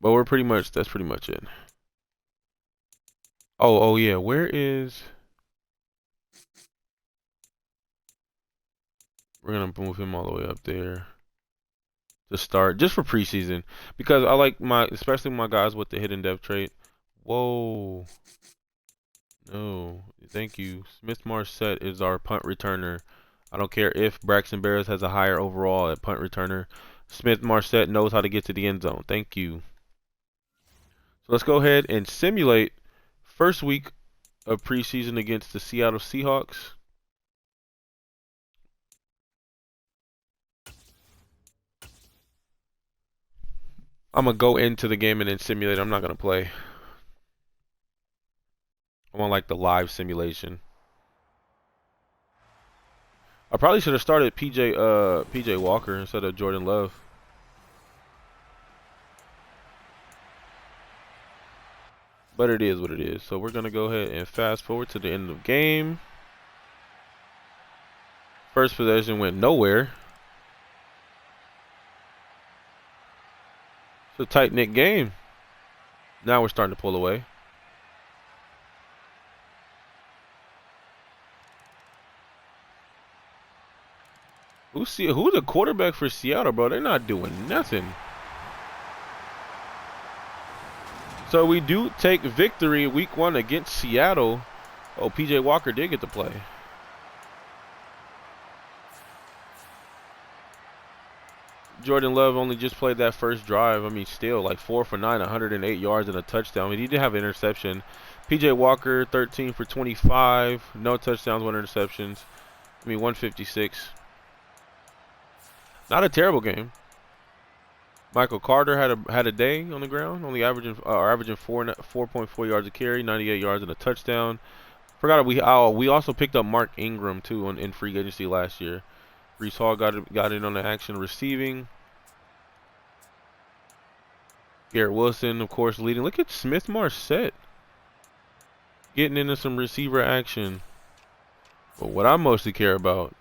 that's pretty much it. Oh yeah, where is? We're gonna move him all the way up there to start, just for preseason, because I like especially my guys with the hidden depth trait. Whoa. No, thank you. Smith-Marset is our punt returner. I don't care if Braxton Berrios has a higher overall at punt returner. Smith-Marset knows how to get to the end zone. Thank you. So let's go ahead and simulate first week of preseason against the Seattle Seahawks. I'm gonna go into the game and then simulate. I'm not gonna play. I want like the live simulation. I probably should have started PJ Walker instead of Jordan Love. But it is what it is. So we're gonna go ahead and fast forward to the end of the game. First possession went nowhere. It's a tight-knit game. Now we're starting to pull away. Who's the quarterback for Seattle, bro? They're not doing nothing. So we do take victory week 1 against Seattle. Oh, PJ Walker did get to play. Jordan Love only just played that first drive. I mean, still like 4 for 9, 108 yards and a touchdown. I mean, he did have an interception. PJ Walker 13 for 25, no touchdowns, 1 interceptions. I mean, 156. Not a terrible game. Michael Carter had a day on the ground, only averaging 4.4 yards a carry, 98 yards and a touchdown. Forgot we also picked up Mark Ingram too in free agency last year. Breece Hall got in on the action receiving. Garrett Wilson, of course, leading. Look at Smith Marset getting into some receiver action. But what I mostly care about,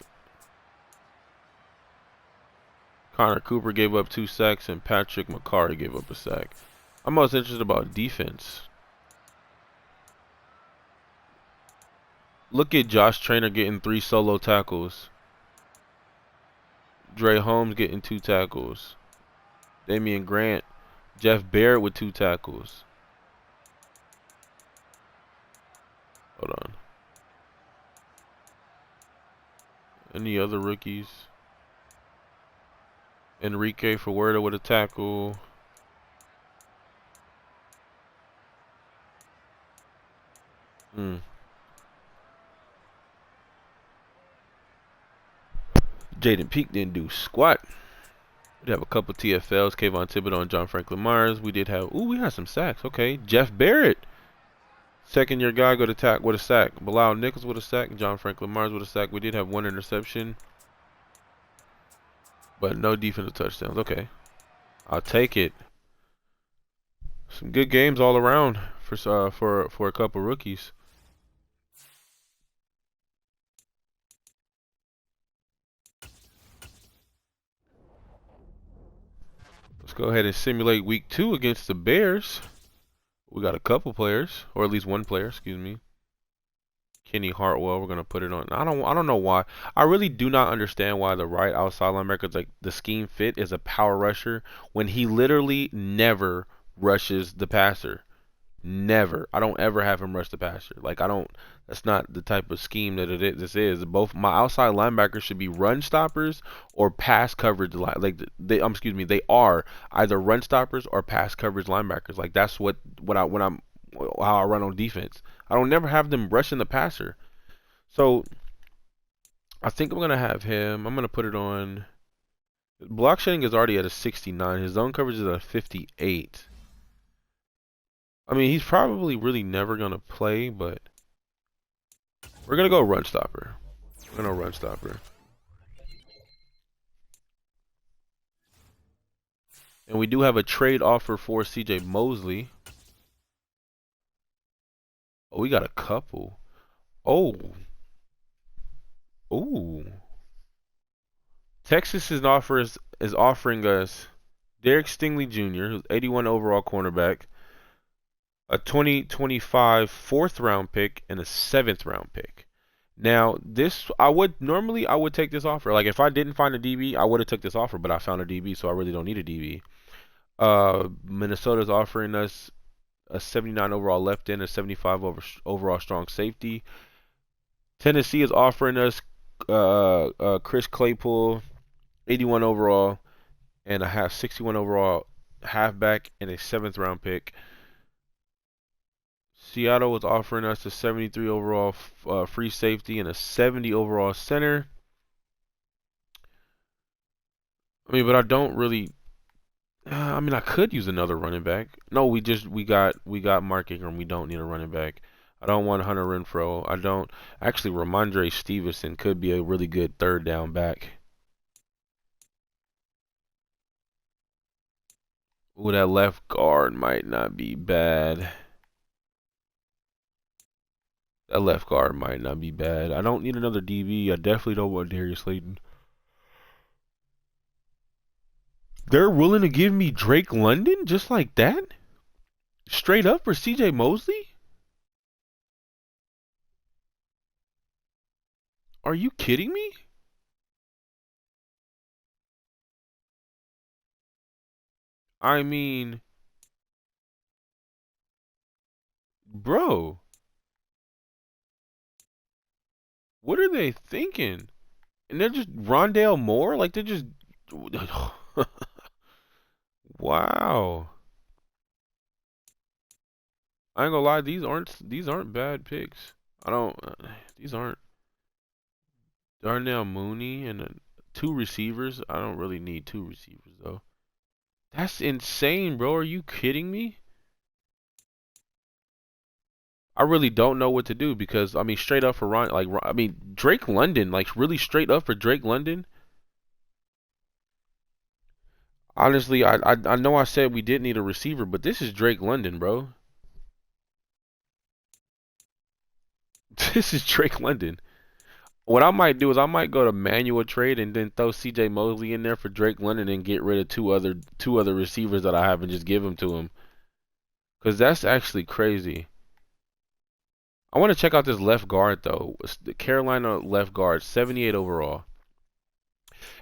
Connor Cooper gave up 2 sacks and Patrick McCarry gave up a sack. I'm most interested about defense. Look at Josh Traynor getting 3 solo tackles. Dre Holmes getting 2 tackles. Damian Grant. Jeff Barrett with 2 tackles. Hold on. Any other rookies? Enrique Fuerta with a tackle. Jaden Peak didn't do squat. We have a couple TFLs, Kayvon Thibodeau and John Franklin Myers. We did have, we had some sacks. Okay, Jeff Barrett, second-year guy, got attack with a sack. Bilal Nichols with a sack. John Franklin Myers with a sack. We did have 1 interception, but no defensive touchdowns. Okay, I'll take it. Some good games all around for a couple rookies. Let's go ahead and simulate week 2 against the Bears. We got a couple players, or at least 1 player, excuse me. Kenny Hartwell, we're gonna put it on. I don't know why. I really do not understand why the right outside linebacker, like the scheme fit, is a power rusher when he literally never rushes the passer. Never. I don't ever have him rush the passer. Like I don't. That's not the type of scheme that this is. Both my outside linebackers should be run stoppers or pass coverage. Like excuse me, they are either run stoppers or pass coverage linebackers. Like that's how I run on defense. I don't never have them rushing the passer. So I think I'm gonna have him. I'm gonna put it on. Block shedding is already at a 69. His zone coverage is at a 58. I mean, he's probably really never going to play, but we're going to go run stopper. We're going to run stopper. And we do have a trade offer for CJ Mosley. Oh, we got a couple. Oh. Ooh. Texas is offering us Derek Stingley Jr., who's 81 overall cornerback, a 2025 4th-round pick, and a 7th-round pick. Now, I would take this offer. Like, if I didn't find a DB, I would have took this offer, but I found a DB, so I really don't need a DB. Minnesota's offering us a 79 overall left end, a 75 overall strong safety. Tennessee is offering us Chris Claypool, 81 overall, and a 61 overall halfback, and a 7th-round pick. Seattle was offering us a 73 overall free safety and a 70 overall center. I mean, but I don't really. I mean, I could use another running back. No, we got Mark Ingram. We don't need a running back. I don't want Hunter Renfrow. I don't actually. Ramondre Stevenson could be a really good third down back. Ooh, that left guard might not be bad. That left guard might not be bad. I don't need another DB. I definitely don't want Darius Slayton. They're willing to give me Drake London just like that? Straight up for CJ Mosley? Are you kidding me? I mean, bro, what are they thinking? And they're just Rondale Moore? Like they're just wow. I ain't gonna lie, these aren't bad picks. I don't these aren't Darnell Mooney and two receivers. I don't really need two receivers though. That's insane, bro. Are you kidding me? I really don't know what to do because I mean, straight up for I mean, Drake London, like really straight up for Drake London. Honestly, I know I said we did need a receiver, but this is Drake London, bro. This is Drake London. What I might do is I might go to manual trade and then throw CJ Mosley in there for Drake London and get rid of two other receivers that I have and just give them to him. Cause that's actually crazy. I want to check out this left guard though. It's the Carolina left guard, 78 overall.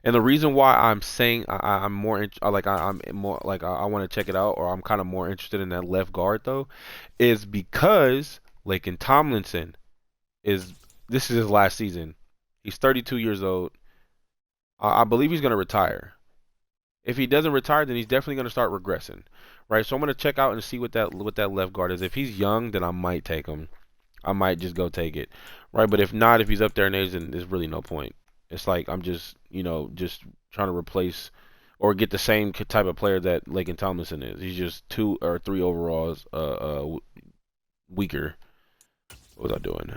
And the reason why I'm saying I'm more I'm more like I want to check it out, or I'm kind of more interested in that left guard though, is because Laken Tomlinson is this is his last season. He's 32 years old. I believe he's gonna retire. If he doesn't retire, then he's definitely gonna start regressing, right? So I'm gonna check out and see what that left guard is. If he's young, then I might take him. I might just go take it, right? But if not, if he's up there in age, then there's really no point. It's like I'm just, just trying to replace or get the same type of player that Laken Tomlinson is. He's just 2 or 3 overalls weaker. What was I doing?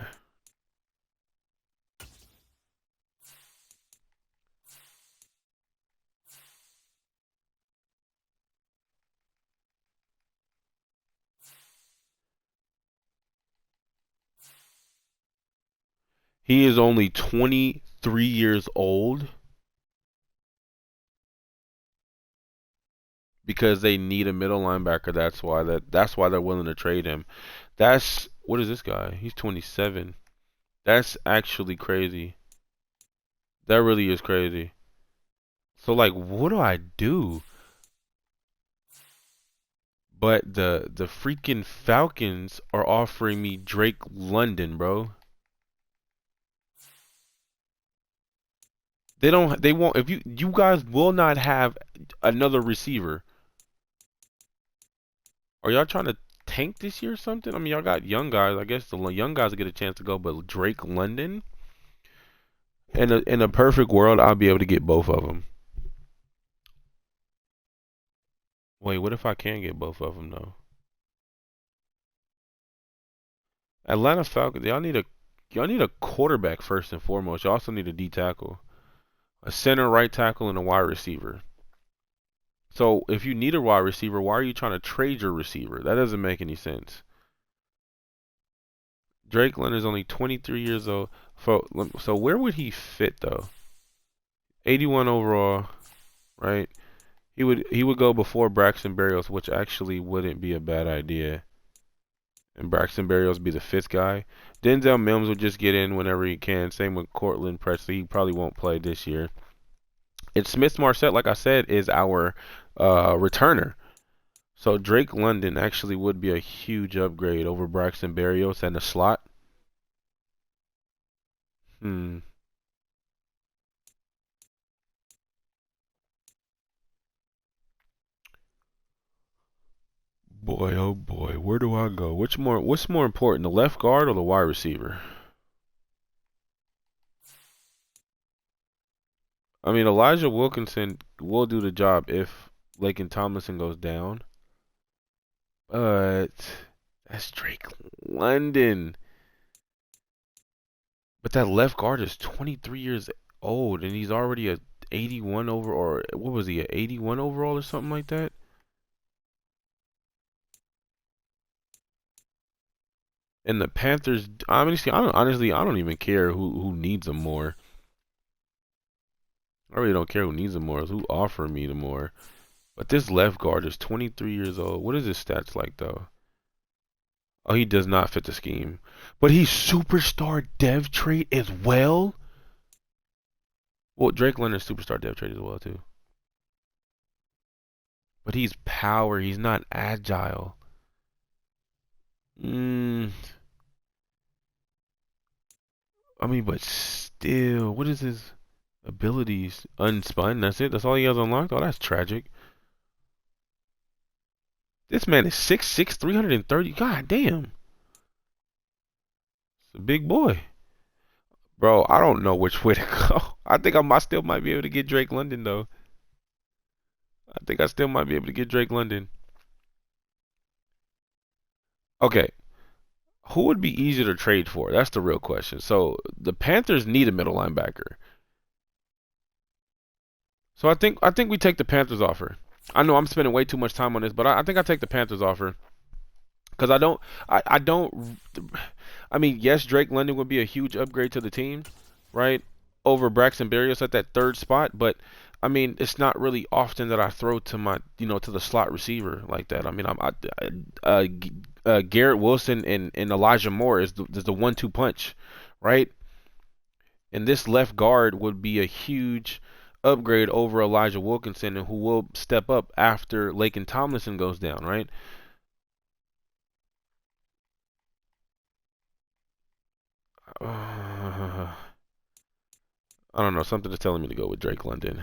He is only 23 years old because they need a middle linebacker. That's why they're willing to trade him. That's what is this guy? He's 27. That's actually crazy. That really is crazy. So like, what do I do? But the freaking Falcons are offering me Drake London, bro. They won't if you guys will not have another receiver. Are y'all trying to tank this year or something? I mean, y'all got young guys. I guess the young guys will get a chance to go, but Drake London? In a perfect world, I'll be able to get both of them. Wait, what if I can't get both of them though? Atlanta Falcons, y'all need a quarterback first and foremost. You also need a D tackle, a center, right tackle, and a wide receiver. So if you need a wide receiver, why are you trying to trade your receiver? That doesn't make any sense. Drake London is only 23 years old. So where would he fit though? 81 overall, right? He would go before Braxton Berrios, which actually wouldn't be a bad idea. And Braxton Berrios be the fifth guy. Denzel Mims will just get in whenever he can. Same with Cortland Presley. He probably won't play this year. And Smith Marset, like I said, is our returner. So Drake London actually would be a huge upgrade over Braxton Berrios and the slot. Hmm. Boy, oh boy, where do I go? What's more important, the left guard or the wide receiver? I mean, Elijah Wilkinson will do the job if Laken Tomlinson goes down, but that's Drake London. But that left guard is 23 years old, and he's already a 81 over, or what was he, a 81 overall or something like that? And the Panthers, honestly, I don't even care who needs him more. I really don't care who needs him more. It's who offer me the more. But this left guard is 23 years old. What is his stats like though? Oh, he does not fit the scheme. But he's superstar dev trait as well. Well, Drake Leonard's superstar dev trait as well too. But he's power. He's not agile. I mean, but still, what is his abilities? Unspun. That's it. That's all he has unlocked. Oh, that's tragic. This man is 6'6", 330. God damn. It's a big boy. Bro, I don't know which way to go. I still might be able to get Drake London though. I think I still might be able to get Drake London. Okay. Who would be easier to trade for? That's the real question. So the Panthers need a middle linebacker. So I think we take the Panthers offer. I know I'm spending way too much time on this, but I think I take the Panthers offer. Because I don't I mean, yes, Drake London would be a huge upgrade to the team, right? Over Braxton Berrios at that third spot, but I mean, it's not really often that I throw to to the slot receiver like that. I mean, Garrett Wilson and Elijah Moore is the 1-2 punch, right? And this left guard would be a huge upgrade over Elijah Wilkinson, and who will step up after Laken Tomlinson goes down, right? I don't know. Something is telling me to go with Drake London.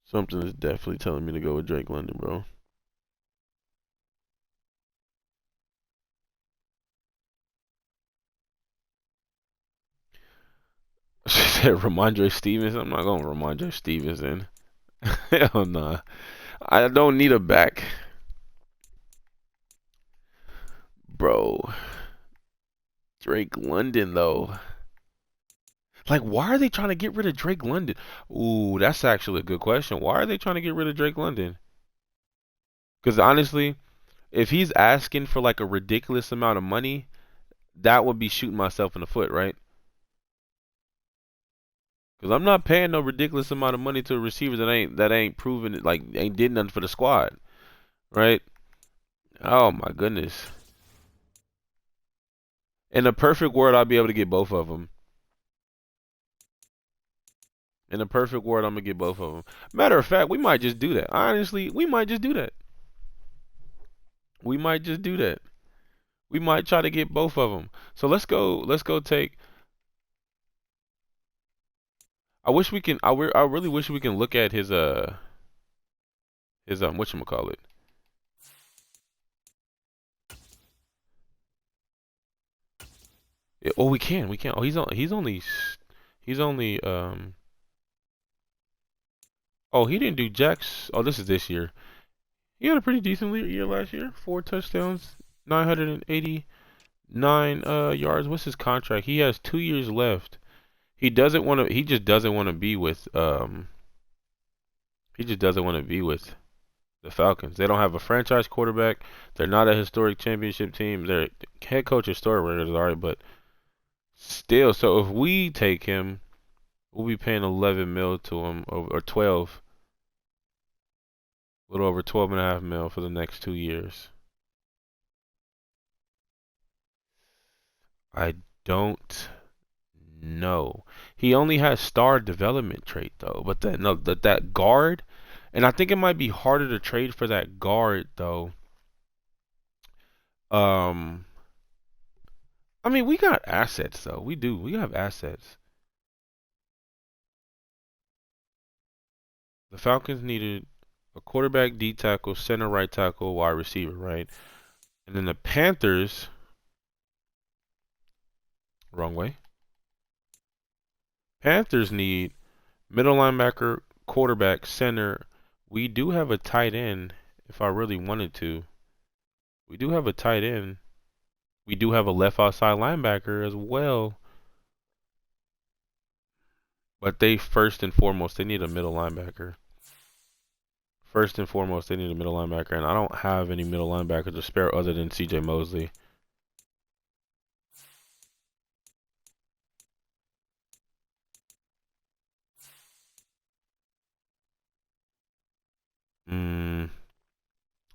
Something is definitely telling me to go with Drake London, bro. She said Ramondre Stevenson. I'm not going with Ramondre Stevenson. Hell nah. I don't need a back. Bro. Drake London, though. Like, why are they trying to get rid of Drake London? Ooh, that's actually a good question. Why are they trying to get rid of Drake London? Because honestly, if he's asking for like a ridiculous amount of money, that would be shooting myself in the foot, right? Because I'm not paying no ridiculous amount of money to a receiver that ain't proven it, like ain't did nothing for the squad, right? Oh my goodness. In a perfect world, I'll be able to get both of them. In a perfect world, I'm gonna get both of them. Matter of fact, we might just do that. Honestly, we might just do that. We might just do that. We might try to get both of them. So let's go. Let's go take. I wish we can. I really wish we can look at his whatchamacallit. Oh, we can. We can. Oh, he's only. Oh, he didn't do jacks. Oh, this is this year. He had a pretty decent year last year. 4 touchdowns, 989 yards. What's his contract? He has 2 years left. He doesn't want to. He just doesn't want to be with. He just doesn't want to be with the Falcons. They don't have a franchise quarterback. They're not a historic championship team. Their head coach historic record is alright, but still. So if we take him, we'll be paying 11 mil to him, or 12, a little over 12.5 mil for the next 2 years. I don't know. He only has star development trait though, but that guard, and I think it might be harder to trade for that guard though. Um, I mean, we got assets though. We do. We have assets. The Falcons needed a quarterback, D tackle, center, right tackle, wide receiver, right? And then the Panthers, wrong way. Panthers need middle linebacker, quarterback, center. We do have a tight end if I really wanted to. We do have a tight end. We do have a left outside linebacker as well. But they first and foremost, they need a middle linebacker. First and foremost, they need a middle linebacker, and I don't have any middle linebackers to spare other than C.J. Mosley. Mm.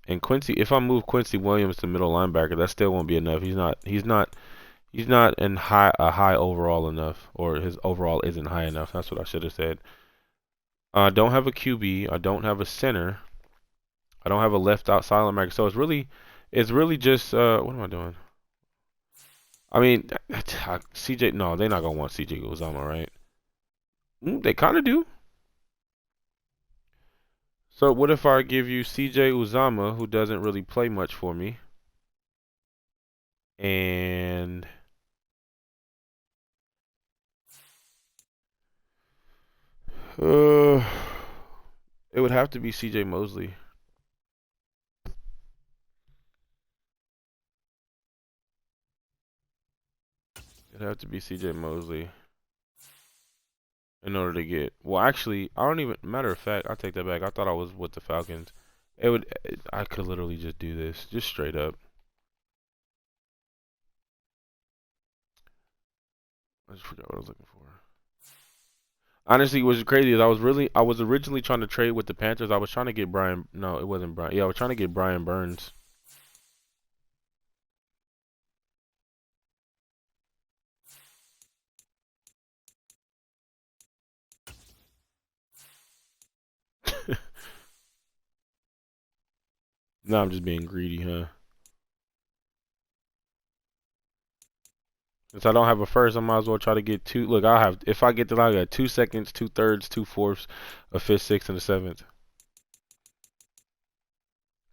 And Quincy, if I move Quincy Williams to middle linebacker, that still won't be enough. He's not in a high overall enough, or his overall isn't high enough. That's what I should have said. I don't have a QB. I don't have a center. I don't have a left outside linebacker. So it's really just what am I doing? I mean, CJ. No, they're not gonna want CJ Uzomah, right? They kind of do. So what if I give you CJ Uzomah, who doesn't really play much for me, and uh, it would have to be CJ Mosley. It'd have to be CJ Mosley in order to get. Well, actually, I don't even. Matter of fact, I take that back. I thought I was with the Falcons. It would. I could literally just do this, just straight up. I just forgot what I was looking for. Honestly, what's crazy is I was originally trying to trade with the Panthers. I was trying to get Brian. No, it wasn't Brian. Yeah, I was trying to get Brian Burns. Now I'm just being greedy, huh? Since I don't have a first, I might as well try to get two. Look, I'll have if I get that, I got 2 seconds, 2/3, 2/4, a fifth, sixth, and a seventh.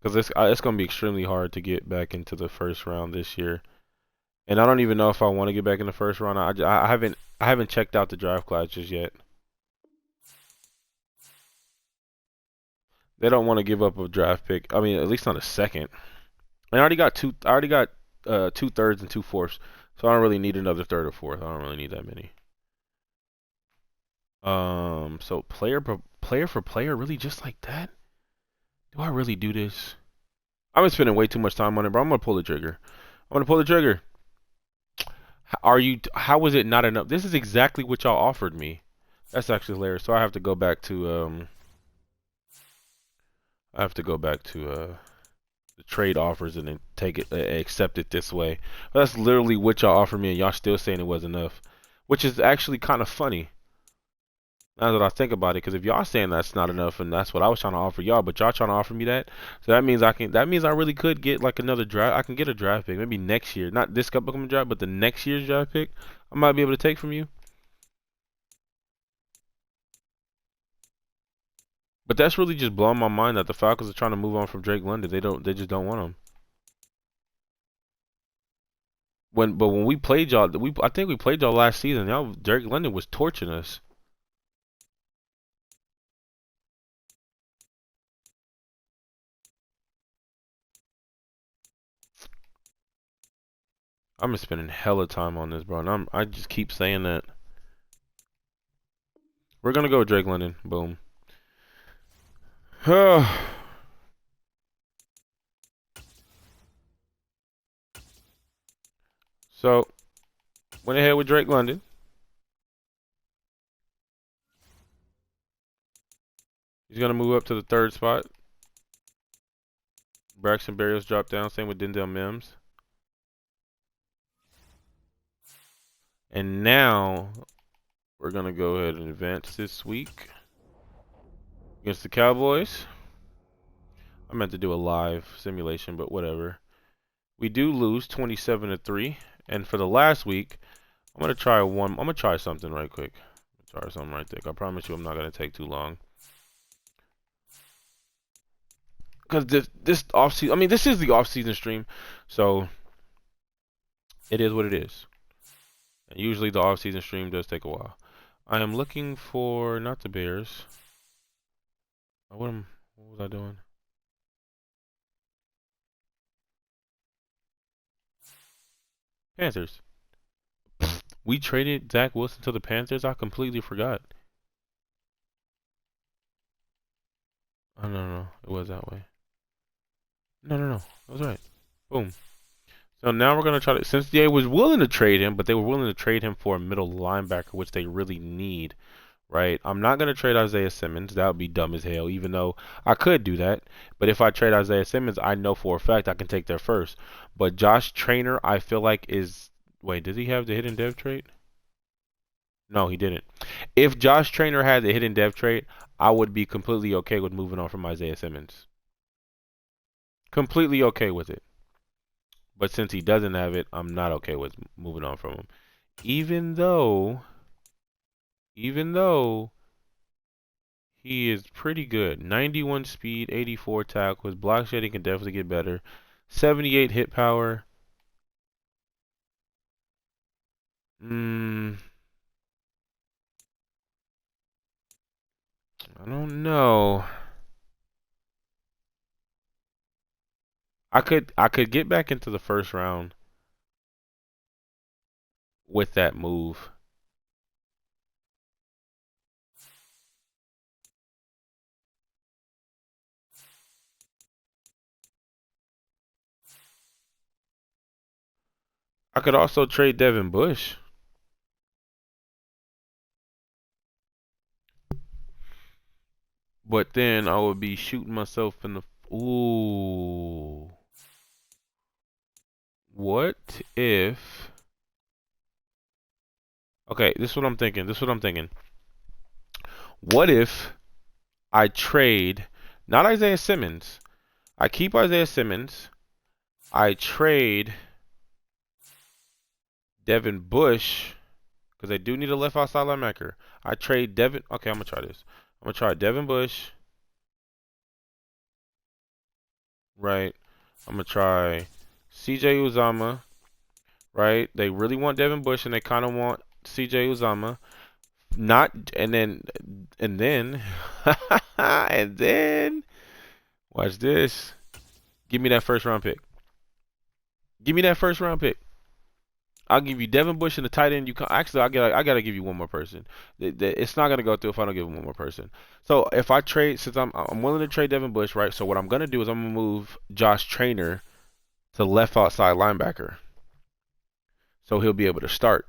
Because it's gonna be extremely hard to get back into the first round this year, and I don't even know if I want to get back in the first round. I haven't checked out the draft class just yet. They don't want to give up a draft pick. I mean, at least not a second. And I already got two. I already got 2/3 and 2/4, so I don't really need another third or fourth. I don't really need that many. So player for player, really just like that? Do I really do this? I've been spending way too much time on it, bro. I'm gonna pull the trigger. I'm gonna pull the trigger. Are you? How was it not enough? This is exactly what y'all offered me. That's actually hilarious. So I have to go back to I have to go back to the trade offers and then take it, accept it this way. That's literally what y'all offered me, and y'all still saying it was enough, which is actually kind of funny. Now that I think about it, because if y'all saying that's not enough, and that's what I was trying to offer y'all, but y'all trying to offer me that, so that means I can. That means I really could get like another draft. I can get a draft pick, maybe next year, not this upcoming draft, but the next year's draft pick. I might be able to take from you. But that's really just blowing my mind that the Falcons are trying to move on from Drake London. They don't. They just don't want him. When we played y'all, I think we played y'all last season. Y'all Drake London was torching us. I'm been spending hella time on this, bro, and I just keep saying that. We're gonna go with Drake London. Boom. So went ahead with Drake London. He's gonna move up to the third spot. Braxton Berrios dropped down. Same with Denzel Mims. And now we're gonna go ahead and advance this week against the Cowboys. I meant to do a live simulation, but whatever. We do lose 27-3, And for the last week, I'm gonna try one. I'm gonna try something right quick. Try something right quick. I promise you, I'm not gonna take too long. Because this off season, I mean, this is the off season stream, so it is what it is. And usually the off season stream does take a while. I am looking for not the Bears. What was I doing? Panthers. We traded Zach Wilson to the Panthers. I completely forgot. Oh no, it was that way. No, that was right. Boom. So now we're gonna try to, since they was willing to trade him, but they were willing to trade him for a middle linebacker, which they really need, right? I'm not gonna trade Isaiah Simmons. That would be dumb as hell, even though I could do that. But if I trade Isaiah Simmons, I know for a fact I can take their first. But Josh Trainer, I feel like is, wait, does he have the hidden dev trait? No, he didn't. If Josh Trainer had the hidden dev trait, I would be completely okay with moving on from Isaiah Simmons. Completely okay with it. But since he doesn't have it, I'm not okay with moving on from him. Even though he is pretty good. 91 speed, 84 tackle. His block shedding can definitely get better. 78 hit power. I don't know. I could get back into the first round with that move. I could also trade Devin Bush. But then I would be shooting myself in the... Ooh. What if... Okay, this is what I'm thinking. What if I trade... Not Isaiah Simmons. I keep Isaiah Simmons. I trade Devin Bush. Because I do need a left outside linebacker. I trade Devin... Okay, I'm going to try this. I'm going to try Devin Bush. Right. I'm going to try CJ Uzama. Right. They really want Devin Bush and they kind of want CJ Uzama. Not and then and then and then watch this. Give me that first round pick. Give me that first round pick. I'll give you Devin Bush and the tight end. Actually, I gotta give you one more person. It's not gonna go through if I don't give him one more person. So if I trade, since I'm willing to trade Devin Bush, right? So what I'm gonna do is I'm gonna move Josh Trainer to left outside linebacker, so he'll be able to start.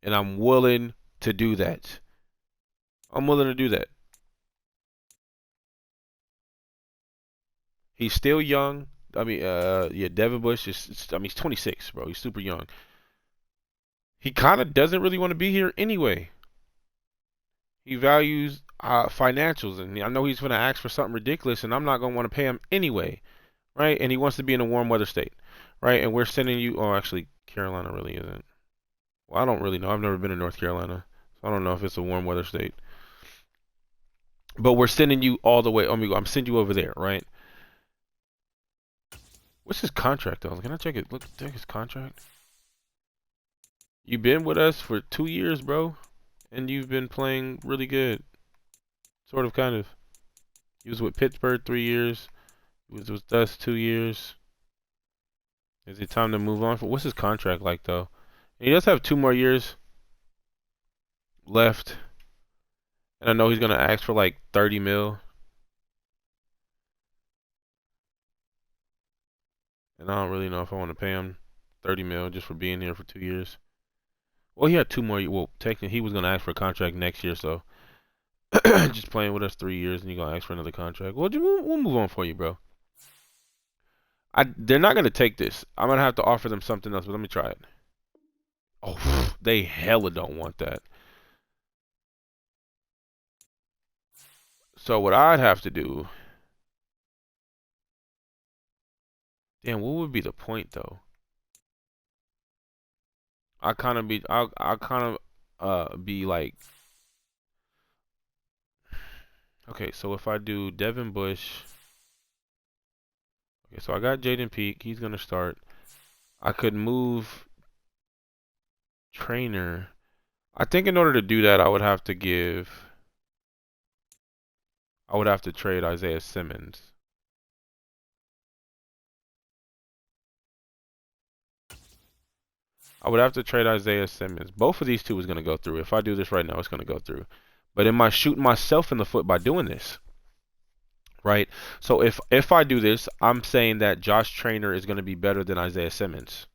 And I'm willing to do that. I'm willing to do that. He's still young. I mean, yeah, Devin Bush is. I mean, he's 26, bro. He's super young. He kind of doesn't really want to be here anyway. He values financials, and I know he's going to ask for something ridiculous, and I'm not going to want to pay him anyway, right? And he wants to be in a warm weather state, right? And we're sending you. Oh, actually, Carolina really isn't. Well, I don't really know. I've never been to North Carolina, so I don't know if it's a warm weather state. But we're sending you all the way. I'm sending you over there, right? What's his contract though? Can I check it? Look, check his contract. You've been with us for 2 years, bro, and you've been playing really good. Sort of, kind of. He was with Pittsburgh 3 years. He was with us 2 years. Is it time to move on? What's his contract like though? He does have 2 more years left, and I know he's gonna ask for like 30 mil. And I don't really know if I want to pay him 30 mil just for being here for 2 years. Well, he had 2 more. Well, technically, he was gonna ask for a contract next year, so just playing with us 3 years, and you're gonna ask for another contract. Well, we'll move on for you, bro. They're not gonna take this. I'm gonna have to offer them something else, but let me try it. Oh, they hella don't want that. So what I'd have to do Damn, what would be the point though? I be like, okay, so if I do Devin Bush, okay, so I got Jaden Peak, he's gonna start. I could move Trainer. I think in order to do that, I would have to trade Isaiah Simmons. I would have to trade Isaiah Simmons. Both of these two is gonna go through. If I do this right now, it's gonna go through. But am I shooting myself in the foot by doing this? Right? So if I do this, I'm saying that Josh Trainer is gonna be better than Isaiah Simmons.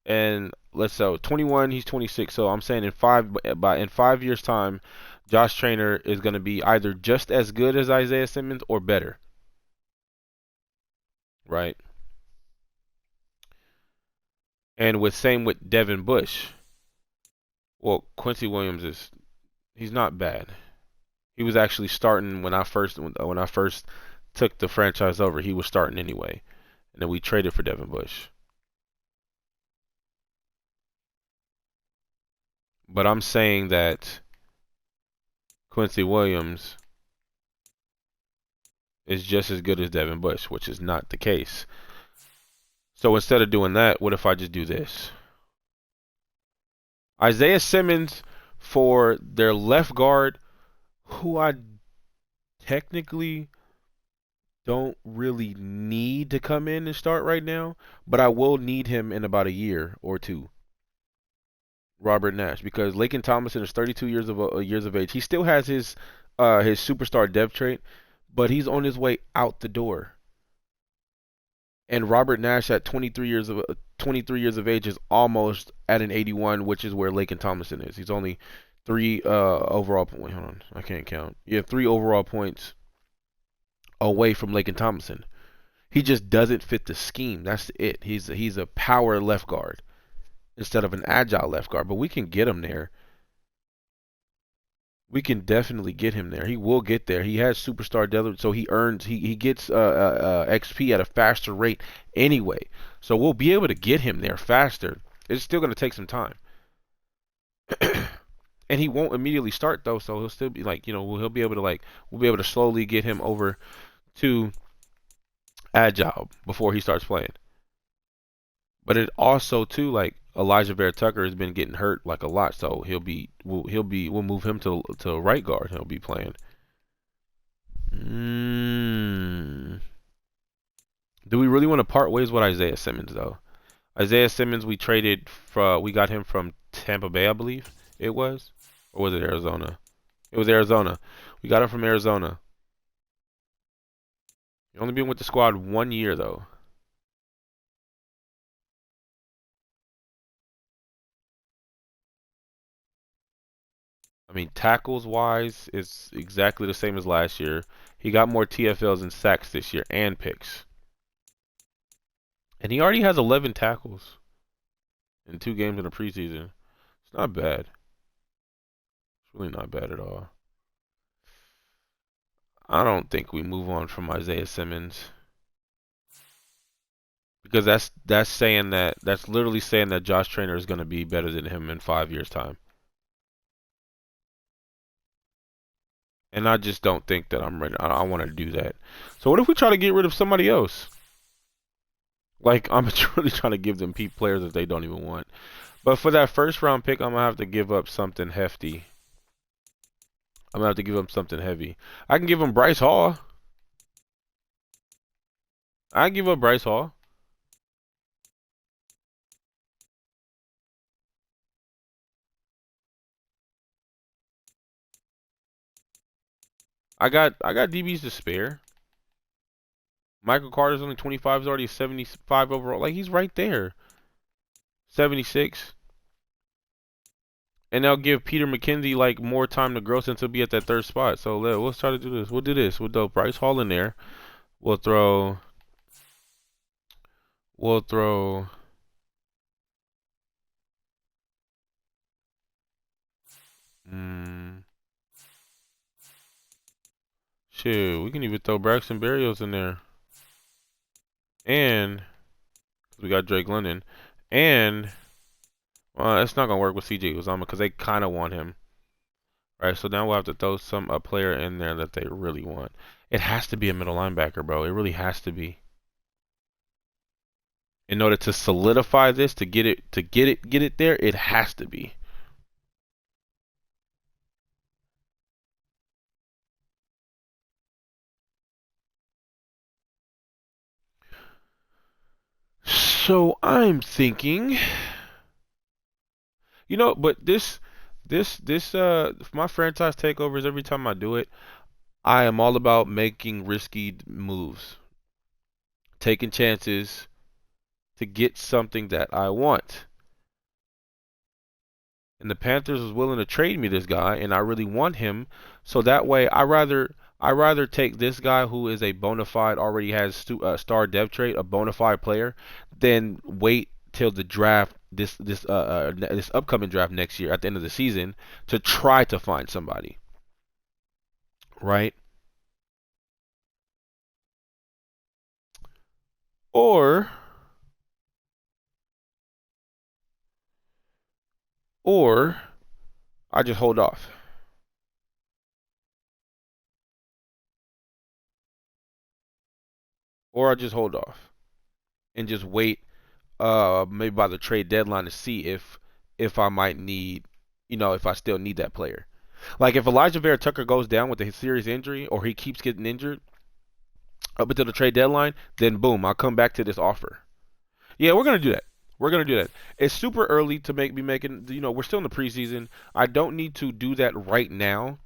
And let's so 21, he's 26. So I'm saying in 5 years time, Josh Trainer is going to be either just as good as Isaiah Simmons or better, right? And with same with Devin Bush. Well, Quincy Williams he's not bad. He was actually starting when I first took the franchise over. He was starting anyway, and then we traded for Devin Bush. But I'm saying that Quincy Williams is just as good as Devin Bush, which is not the case. So instead of doing that, what if I just do this? Isaiah Simmons for their left guard, who I technically don't really need to come in and start right now, but I will need him in about a year or two. Robert Nash, because Laken Tomlinson is 32 years of age. He still has his superstar depth trait, but he's on his way out the door. And Robert Nash at 23 years of age is almost at an 81, which is where Laken Tomlinson is. He's only three overall point. Hold on, I can't count. Yeah, three overall points away from Laken Tomlinson. He just doesn't fit the scheme. That's it. He's a power left guard instead of an agile left guard. But we can get him there. We can definitely get him there. He will get there. He has superstar depth, so he gets XP at a faster rate anyway. So we'll be able to get him there faster. It's still going to take some time, and he won't immediately start though. So he'll still be like, he'll be able to we'll be able to slowly get him over to agile before he starts playing. But it also too Elijah Vera Tucker has been getting hurt like a lot, so we'll move him to right guard. He'll be playing. Mm. Do we really want to part ways with Isaiah Simmons though? Isaiah Simmons, we got him from Tampa Bay, I believe it was, or was it Arizona? It was Arizona. We got him from Arizona. He only been with the squad 1 year though. I mean, tackles wise, it's exactly the same as last year. He got more TFLs and sacks this year and picks. And he already has 11 tackles in 2 games in the preseason. It's not bad. It's really not bad at all. I don't think we move on from Isaiah Simmons because that's literally saying that Josh Trainer is going to be better than him in 5 years' time. And I just don't think that I'm ready. I want to do that. So what if we try to get rid of somebody else? Like I'm really trying to give them players that they don't even want. But for that first round pick, I'm gonna have to give up something hefty. I'm gonna have to give up something heavy. I can give him Bryce Hall. I give up Bryce Hall. I got DBs to spare. Michael Carter's only 25. He's already 75 overall. Like he's right there. 76. And they'll give Peter McKenzie more time to grow since he'll be at that third spot. So let's try to do this. We'll do this. We'll throw Bryce Hall in there. We'll throw. We'll throw. Hmm. Shit, we can even throw Braxton Berrios in there. and we got Drake London, and it's not gonna work with CJ Uzama because they kind of want him, right? So now we'll have to throw a player in there that they really want. It has to be a middle linebacker, bro. It really has to be. In order to solidify this, to get it there, it has to be. So I'm thinking, but my franchise takeovers, every time I do it, I am all about making risky moves, taking chances to get something that I want. And the Panthers was willing to trade me this guy, and I really want him. So that way, I rather take this guy who is a bona fide, already has star depth trait, a bona fide player, than wait till the draft this upcoming draft next year at the end of the season to try to find somebody, right? Or or I just hold off, or I just hold off and just wait maybe by the trade deadline to see if I might need, if I still need that player. Like if Elijah Vera Tucker goes down with a serious injury or he keeps getting injured up until the trade deadline, then boom, I'll come back to this offer. Yeah, we're gonna do that. We're gonna do that. It's super early to be making. We're still in the preseason. I don't need to do that right now.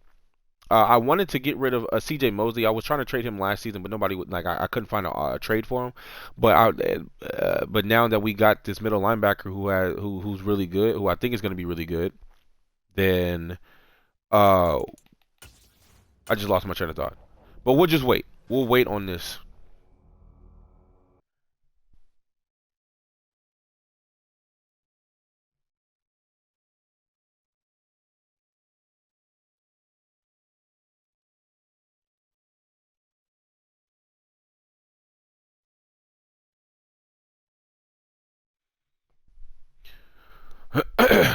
I wanted to get rid of C.J. Mosley. I was trying to trade him last season, but nobody would like. I couldn't find a trade for him. But now that we got this middle linebacker who's really good, who I think is going to be really good, then uh, I just lost my train of thought. But we'll just wait. We'll wait on this.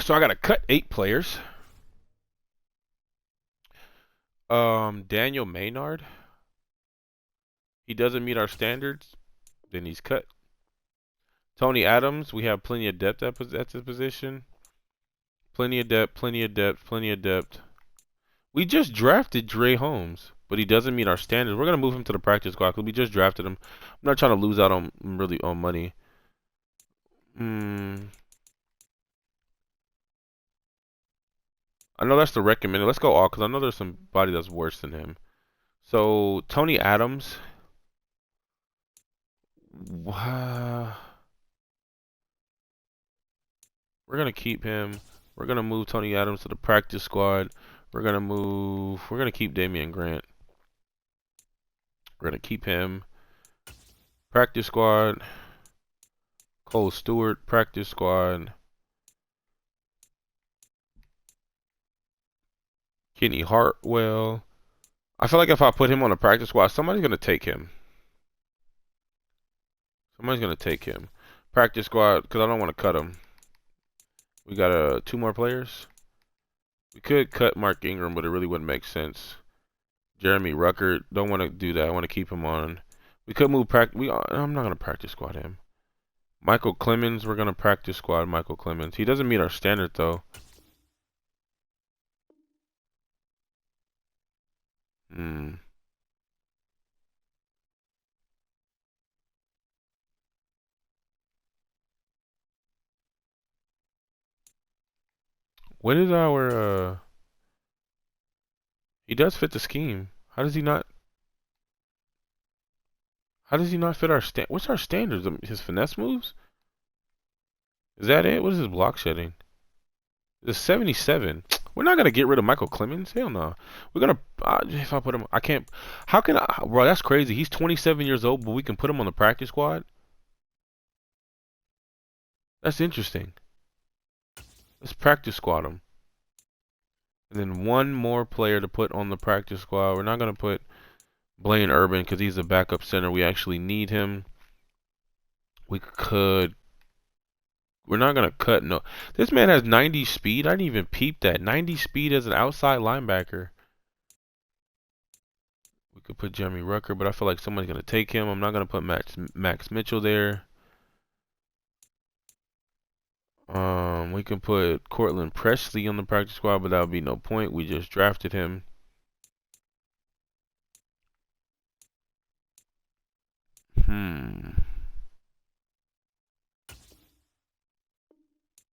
So I got to cut 8 players. Daniel Maynard. He doesn't meet our standards, then he's cut. Tony Adams. We have plenty of depth at this position. Plenty of depth. Plenty of depth. Plenty of depth. We just drafted Dre Holmes, but he doesn't meet our standards. We're gonna move him to the practice squad because we just drafted him. I'm not trying to lose out on really on money. I know that's the recommended. Let's go all because I know there's somebody that's worse than him. So Tony Adams. We're gonna keep him. We're gonna move Tony Adams to the practice squad. We're gonna keep Damian Grant. We're gonna keep him. Practice squad. Cole Stewart, practice squad. Kenny Hartwell. I feel like if I put him on a practice squad, somebody's gonna take him. Somebody's gonna take him. Practice squad, because I don't want to cut him. We got 2 more players. We could cut Mark Ingram, but it really wouldn't make sense. Jeremy Ruckert, don't want to do that. I want to keep him on. We could move I'm not gonna practice squad him. Michael Clemens, we're gonna practice squad Michael Clemens. He doesn't meet our standard though. Hmm. What is our he does fit the scheme. How does he not fit our what's our standards? His finesse moves? Is that it? What is his block shedding? It's 77. We're not gonna get rid of Michael Clemens. Hell no. We're gonna if I put him, I can't. How can I, bro? That's crazy. He's 27 years old, but we can put him on the practice squad. That's interesting. Let's practice squad him, and then one more player to put on the practice squad. We're not gonna put Blaine Urban because he's a backup center. We actually need him. We could. We're not gonna cut. No, this man has 90 speed. I didn't even peep that. 90 speed as an outside linebacker. We could put Jeremy Rucker, but I feel like somebody's gonna take him. I'm not gonna put Max Mitchell there. We can put Cortland Presley on the practice squad, but that would be no point. We just drafted him.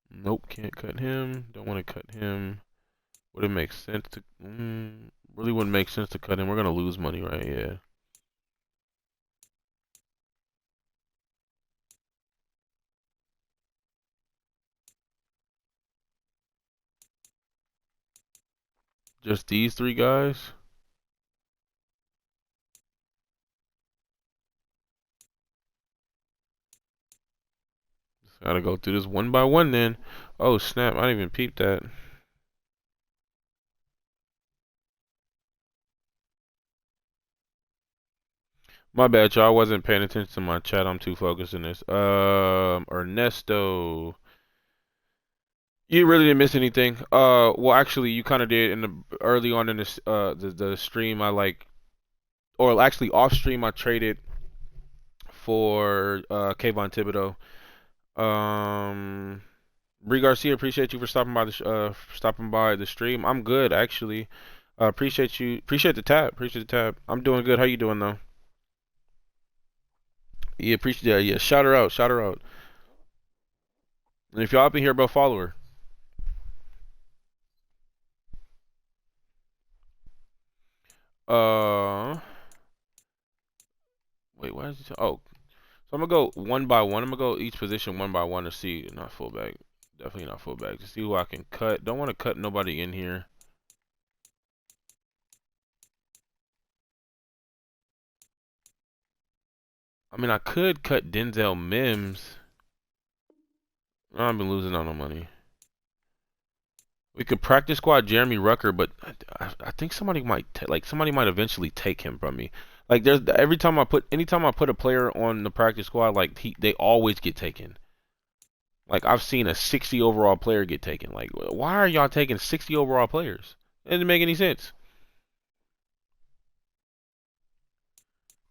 Nope, can't cut him. Don't want to cut him. Would it make sense to? Really wouldn't make sense to cut him. We're gonna lose money, right? Yeah. Just these three guys. Just gotta go through this one by one then. Oh snap! I didn't even peep that. My bad, y'all. I wasn't paying attention to my chat. I'm too focused in this. Ernesto. You really didn't miss anything. Well, actually, you kind of did in the early on in this the stream. I like, or actually off stream, I traded for Kayvon Thibodeau. Bree Garcia, appreciate you for stopping by the stream. I'm good actually. Appreciate you. Appreciate the tap. Appreciate the tap. I'm doing good. How you doing though? Yeah, appreciate. Yeah, yeah. Shout her out. Shout her out. And if y'all up in here, bro, follow her. Uh, wait, why is it? Oh, so I'm gonna go one by one. I'm gonna go each position one by one to see. Not fullback. Definitely not fullback. To see who I can cut. Don't want to cut nobody in here. I mean, I could cut Denzel Mims. I've been losing on no money. We could practice squad Jeremy Rucker, but I think somebody might somebody might eventually take him from me. Like there's anytime I put a player on the practice squad, like they always get taken. Like I've seen a 60 overall player get taken. Like why are y'all taking 60 overall players? It doesn't make any sense.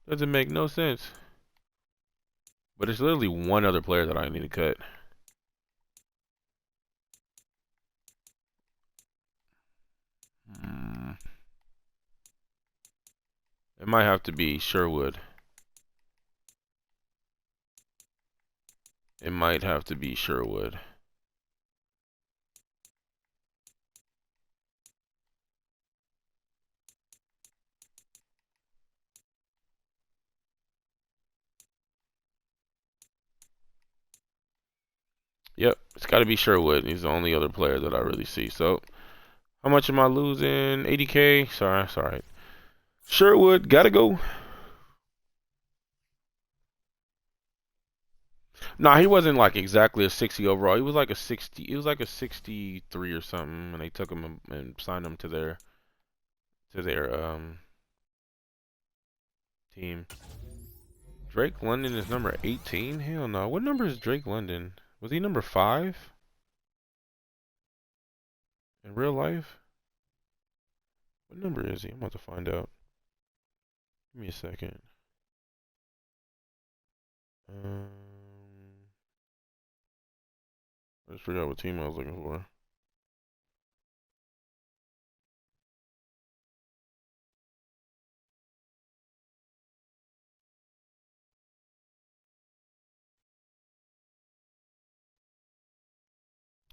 Doesn't make no sense. But it's literally one other player that I need to cut. It might have to be Sherwood. It might have to be Sherwood. Yep, it's got to be Sherwood. He's the only other player that I really see. So, how much am I losing? 80K? Sorry, sorry. Sherwood, gotta go. Nah, he wasn't like exactly a 60 overall. He was like a 60. He was like a 63 or something, and they took him and signed him to their team. Drake London is number 18? Hell no. What number is Drake London? Was he number 5 in real life? What number is he? I'm about to find out. Give me a second. I just forgot what team I was looking for.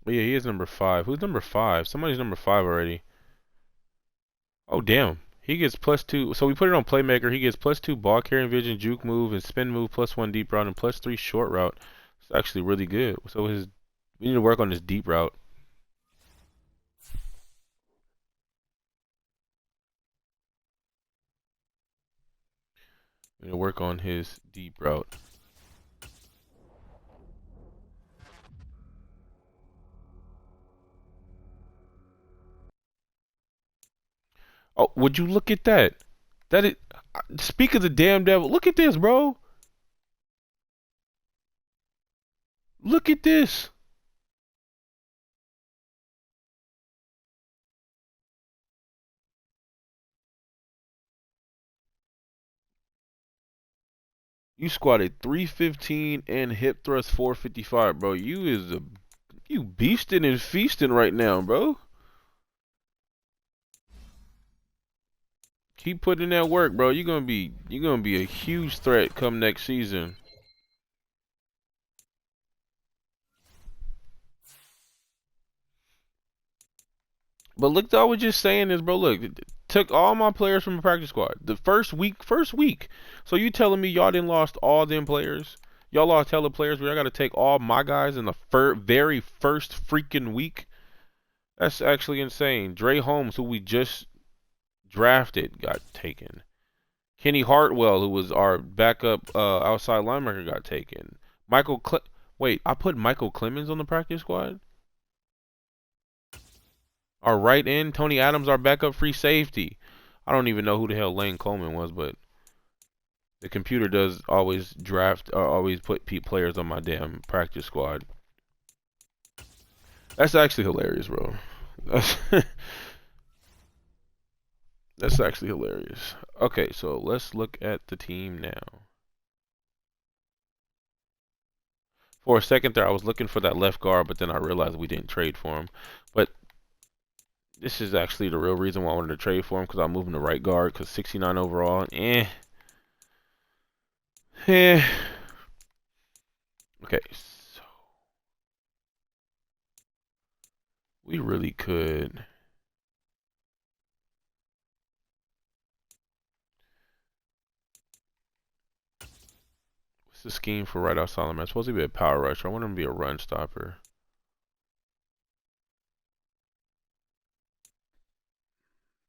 But yeah, he is number 5. Who's number 5? Somebody's number 5 already. Oh, damn. He gets +2. So we put it on Playmaker. He gets +2 ball carrying vision, juke move, and spin move, +1 deep route, and +3 short route. It's actually really good. So we need to work on his deep route. We need to work on his deep route. Oh, would you look at that? That is, speak of the damn devil. Look at this, bro. Look at this. You squatted 315 and hip thrust 455, bro. You beasting and feasting right now, bro. Keep putting in that work, bro. You're gonna be a huge threat come next season. But look, I was just saying this, bro. Look, took all my players from the practice squad. The first week. So you telling me y'all didn't lost all them players? Y'all lost hella players where I got to take all my guys in the very first freaking week? That's actually insane. Dre Holmes, who we just drafted, got taken. Kenny Hartwell, who was our backup outside linebacker, got taken. Wait, I put Michael Clemens on the practice squad? Our right end, Tony Adams, our backup free safety. I don't even know who the hell Lane Coleman was, but the computer does always draft or always put players on my damn practice squad. That's actually hilarious, bro. That's, that's actually hilarious. Okay, so let's look at the team now. For a second there, I was looking for that left guard, but then I realized we didn't trade for him. But this is actually the real reason why I wanted to trade for him, because I'm moving to right guard, because 69 overall. Eh. Okay, so we really could. What's the scheme for right outside linebacker? It's supposed to be a power rusher. I want him to be a run stopper.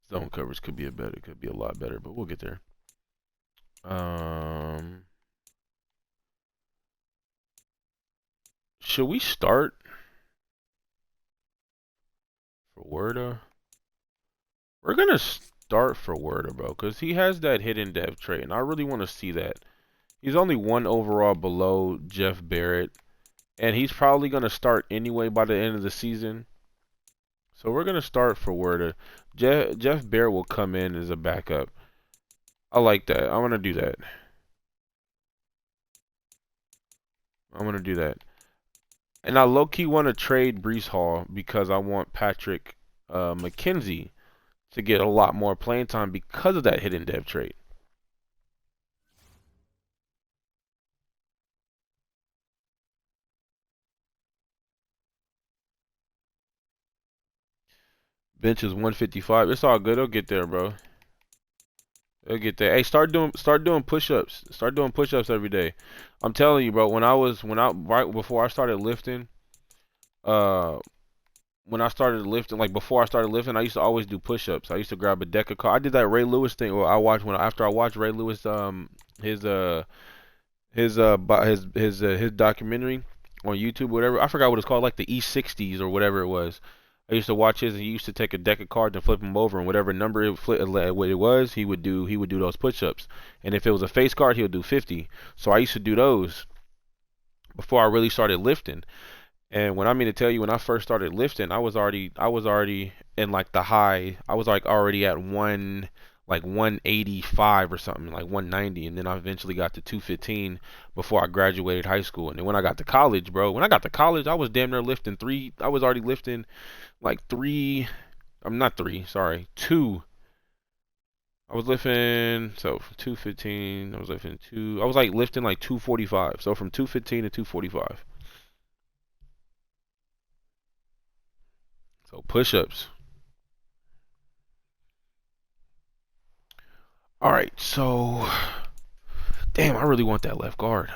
Zone coverage could be could be a lot better, but we'll get there. Should we start for Werda? We're gonna start for Werda, bro, because he has that hidden depth trait, and I really want to see that. He's only one overall below Jeff Barrett, and he's probably gonna start anyway by the end of the season. So we're gonna start for Werda. Jeff Barrett will come in as a backup. I like that. I want to do that. I want to do that. And I low-key want to trade Breece Hall because I want Patrick McKenzie to get a lot more playing time because of that hidden depth trait. Bench is 155. It's all good. It'll get there, bro. It'll get there. Hey, start doing push-ups. Start doing push-ups every day. I'm telling you, bro. Right before I started lifting, uh, when I started lifting, like before I started lifting, I used to always do push-ups. I used to grab a deck of cards. I did that Ray Lewis thing. Well, after I watched Ray Lewis, his his documentary on YouTube, whatever. I forgot what it's called, like the E60s or whatever it was. I used to watch his, and he used to take a deck of cards and flip them over, and whatever number what it was, he would do those push-ups. And if it was a face card, he would do 50. So I used to do those before I really started lifting. And when I mean to tell you, when I first started lifting, I was already in like the high. I was like already at 185 or something, like 190, and then I eventually got to 215 before I graduated high school. And then when I got to college, bro, when I got to college, I was damn near lifting three. I was already lifting like three. I'm not three, sorry, two. I was lifting so from 215. I was lifting two. I was like lifting like 245. So from 215 to 245. So push-ups. All right, so damn, I really want that left guard.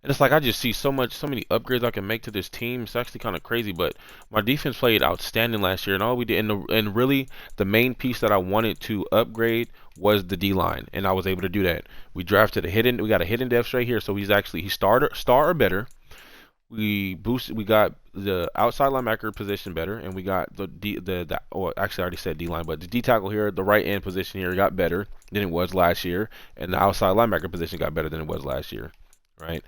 And it's like I just see so many upgrades I can make to this team. It's actually kind of crazy, but my defense played outstanding last year, and all we did, and really the main piece that I wanted to upgrade was the D line, and I was able to do that. We got a hidden depth straight here, so he's star or better. We got the outside linebacker position better, and we got or actually I already said D line, but the D tackle here, the right end position here got better than it was last year, and the outside linebacker position got better than it was last year, right?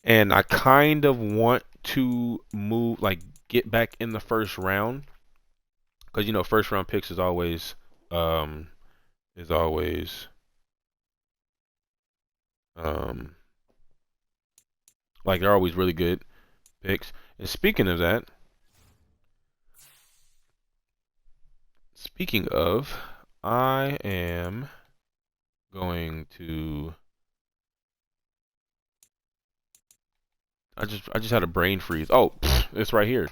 And I kind of want to move, like, get back in the first round, because you know first round picks um is always um like they're always really good picks. And speaking of, I am going to. I just had a brain freeze. Oh, it's right here.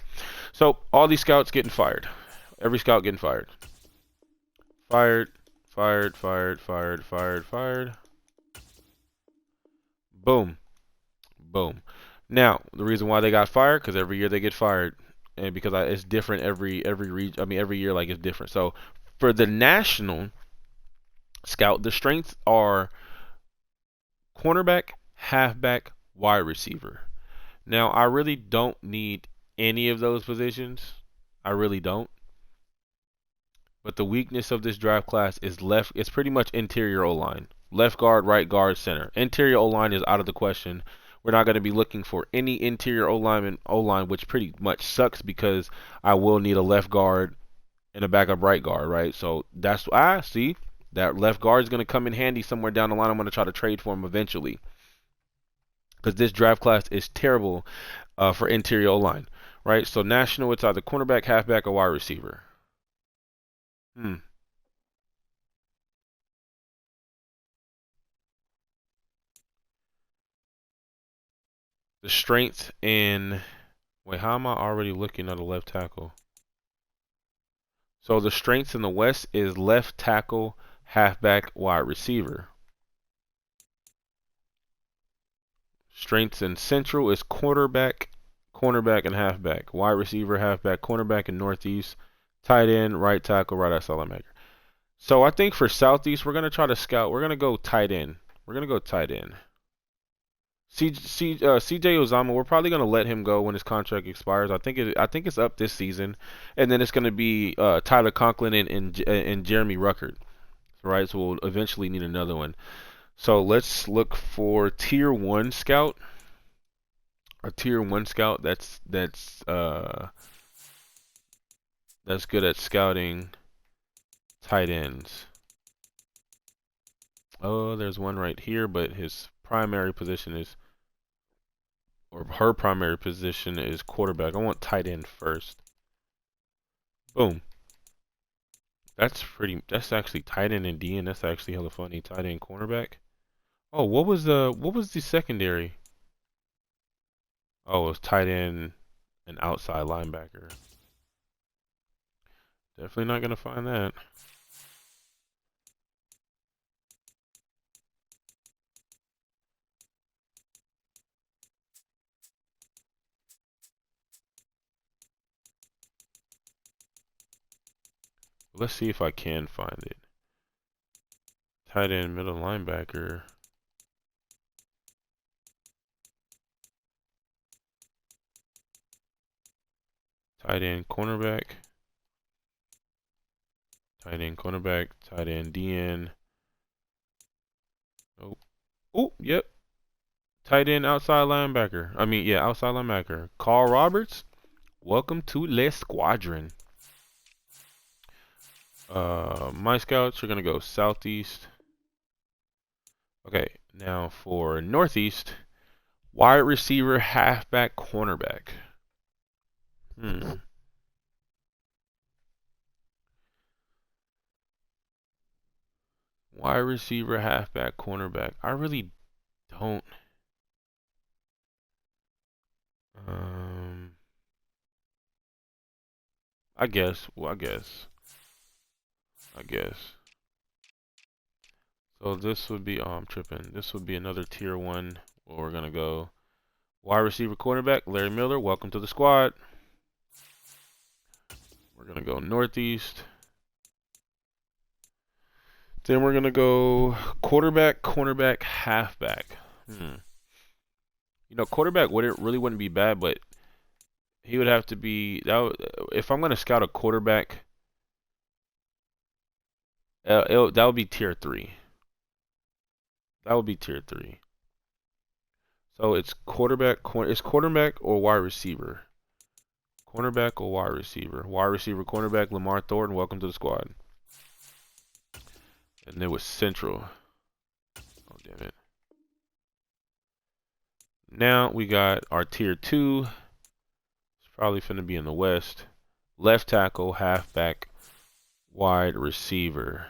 So all these scouts getting fired. Every scout getting fired. Fired, fired, fired, fired, fired, fired. Boom, boom. Now the reason why they got fired, because every year they get fired, and because it's different every region. I mean every year like it's different. So for the national scout, the strengths are cornerback, halfback, wide receiver. Now, I really don't need any of those positions. I really don't. But the weakness of this draft class is left. It's pretty much interior O line. Left guard, right guard, center. Interior O line is out of the question. We're not going to be looking for any interior O line, which pretty much sucks because I will need a left guard and a backup right guard, right? So that's see that left guard is going to come in handy somewhere down the line. I'm going to try to trade for him eventually because this draft class is terrible for interior O line, right? So national, it's either cornerback, halfback, or wide receiver. Hmm. The strength in wait, how am I already looking at a left tackle? So the strengths in the West is left tackle, halfback, wide receiver. Strengths in Central is quarterback, cornerback, and halfback. Wide receiver, halfback, cornerback, and Northeast. Tight end, right tackle, right outside linebacker. So I think for Southeast, we're gonna try to scout. We're gonna go tight end. We're gonna go tight end. CJ Uzama, we're probably gonna let him go when his contract expires. I think it's up this season, and then it's gonna be Tyler Conklin and Jeremy Ruckert, right? So we'll eventually need another one. So let's look for tier one scout. A tier one scout that's good at scouting tight ends. Oh, there's one right here, but his primary position is or her primary position is quarterback. I want tight end first. Boom. That's actually tight end and D, and that's actually hella funny. Tight end cornerback. Oh, what was the secondary? Oh, it was tight end and outside linebacker. Definitely not gonna find that. Let's see if I can find it. Tight end, middle linebacker. Tight end cornerback. Tight end cornerback. Tight end DN. Oh, oh, yep. Tight end outside linebacker. I mean, yeah, outside linebacker. Carl Roberts. Welcome to Les Squadron. My scouts are gonna go southeast. Okay, now for northeast, wide receiver, halfback, cornerback. Hmm. Wide receiver, halfback, cornerback. I really don't. Um. I guess. Well, I guess. I guess. So this would be. Oh, I'm tripping. This would be another tier one. Where we're gonna go. Wide receiver, cornerback, Larry Miller. Welcome to the squad. We're gonna go northeast. Then we're gonna go quarterback, cornerback, halfback. You know, quarterback wouldn't be bad, but he would have to be if I'm gonna scout a quarterback, that would be tier three. That would be tier three. So it's it's quarterback or wide receiver. Cornerback or wide receiver. Wide receiver, cornerback, Lamar Thornton, welcome to the squad. And then with Central. Oh, damn it. Now we got our tier 2. It's probably finna be in the West. Left tackle, halfback, wide receiver.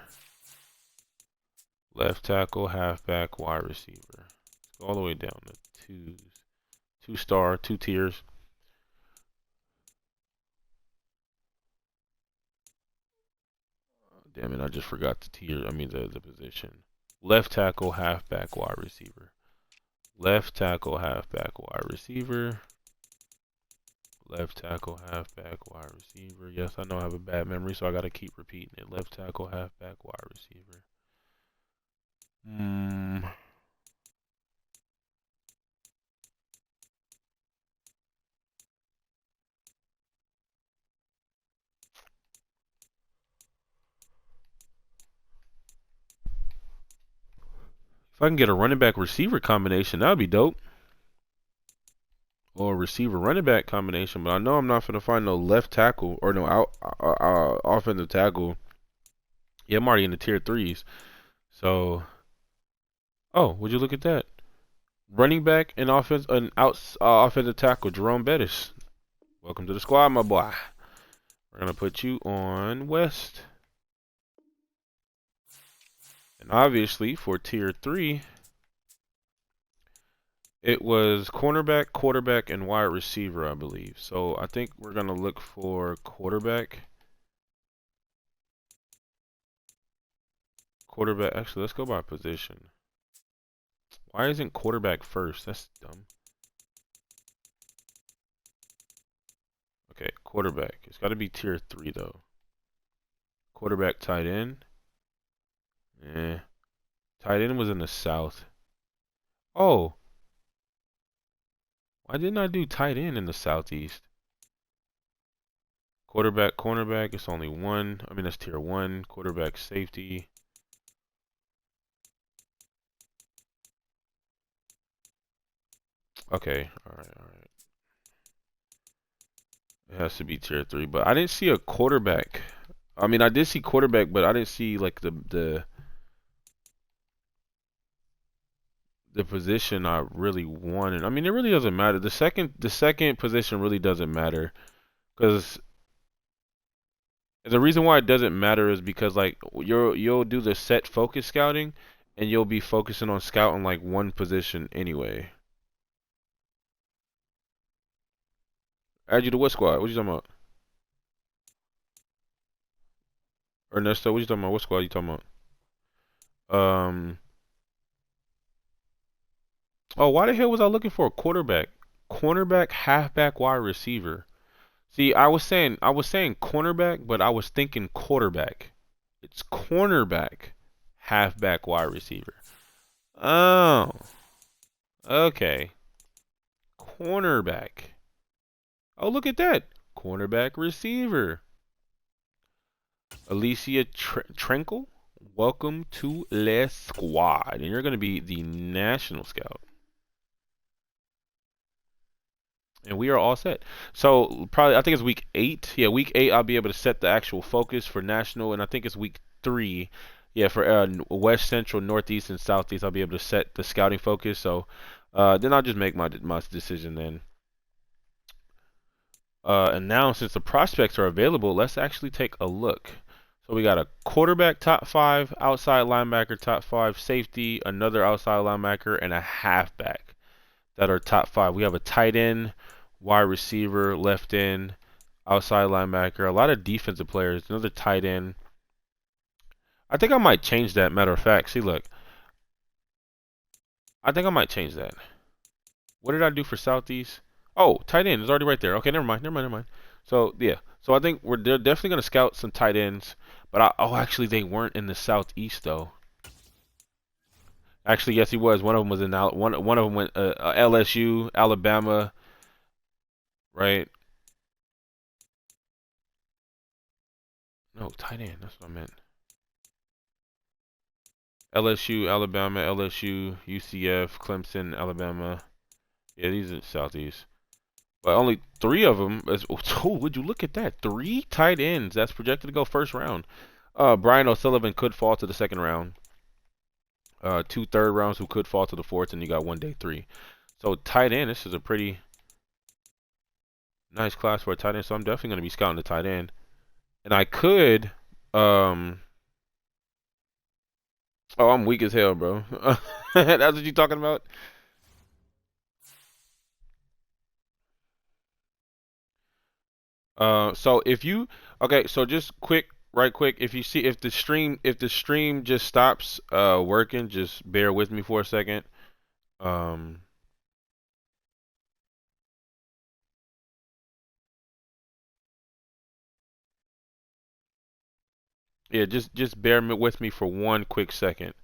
Left tackle, halfback, wide receiver. Let's go all the way down to twos. 2-star, 2 tiers. Damn it, I just forgot the tier. I mean the position. Left tackle, halfback, wide receiver. Left tackle, halfback, wide receiver. Left tackle, halfback, wide receiver. Yes, I know I have a bad memory, so I gotta keep repeating it. Left tackle, halfback, wide receiver. If I can get a running back receiver combination, that would be dope. Or a receiver running back combination, but I know I'm not gonna find no left tackle or no offensive tackle. Yeah, I'm already in the tier 3s. So, oh, would you look at that? Running back and offensive tackle, Jerome Bettis. Welcome to the squad, my boy. We're gonna put you on West. And obviously for tier 3, it was cornerback, quarterback, and wide receiver, I believe. So I think we're gonna look for quarterback. Actually, let's go by position. Why isn't quarterback first? That's dumb. Okay, quarterback. It's got to be tier 3 though. Quarterback, tight end. Tight end was in the South. Oh, why didn't I do tight end in the Southeast? Quarterback, cornerback. It's only one. I mean, that's tier 1. Quarterback, safety. Okay, all right. It has to be tier 3, but I didn't see a quarterback. I mean, I did see quarterback, but I didn't see like the position I really wanted. I mean, it really doesn't matter. The second position really doesn't matter because the reason why it doesn't matter is because like you'll do the set focus scouting and you'll be focusing on scouting like one position anyway. Add you to what squad? What you talking about? Ernesto, what you talking about? What squad you talking about? Oh, why the hell was I looking for a quarterback? Cornerback, halfback, wide receiver. See, I was saying cornerback, but I was thinking quarterback. It's cornerback, halfback, wide receiver. Oh, okay. Cornerback. Oh, look at that. Cornerback receiver. Alicia Trenkle, welcome to Les Squad. And you're going to be the national scout. And we are all set. So probably, I think it's week 8. Yeah, week 8, I'll be able to set the actual focus for national. And I think it's week 3. Yeah, for West, Central, Northeast, and Southeast, I'll be able to set the scouting focus. So then I'll just make my decision then. And now, since the prospects are available, let's actually take a look. So we got a quarterback top 5, outside linebacker top 5, safety, another outside linebacker, and a halfback that are top 5. We have a tight end, wide receiver, left end, outside linebacker, a lot of defensive players, another tight end. I think I might change that, matter of fact. See, look. I think I might change that. What did I do for Southeast? Oh, tight end is already right there. Okay, never mind. So, yeah. So I think they're definitely going to scout some tight ends. But, actually, they weren't in the Southeast, though. Actually, yes, he was. One of them was in one of them went LSU, Alabama, right? No, tight end. That's what I meant. LSU, Alabama, LSU, UCF, Clemson, Alabama. Yeah, these are Southeast. But only three of them. Oh, would you look at that? Three tight ends that's projected to go first round. Brian O'Sullivan could fall to the second round. Two third rounds who could fall to the fourth, and you got one day three. So tight end, this is a pretty nice class for a tight end. So I'm definitely going to be scouting the tight end, and I could. Um, oh, I'm weak as hell, bro. That's what you talking about? So if you okay, so just quick, right quick, if you see if the stream just stops working, just bear with me for a second. Um, yeah, just bear with me for one quick second.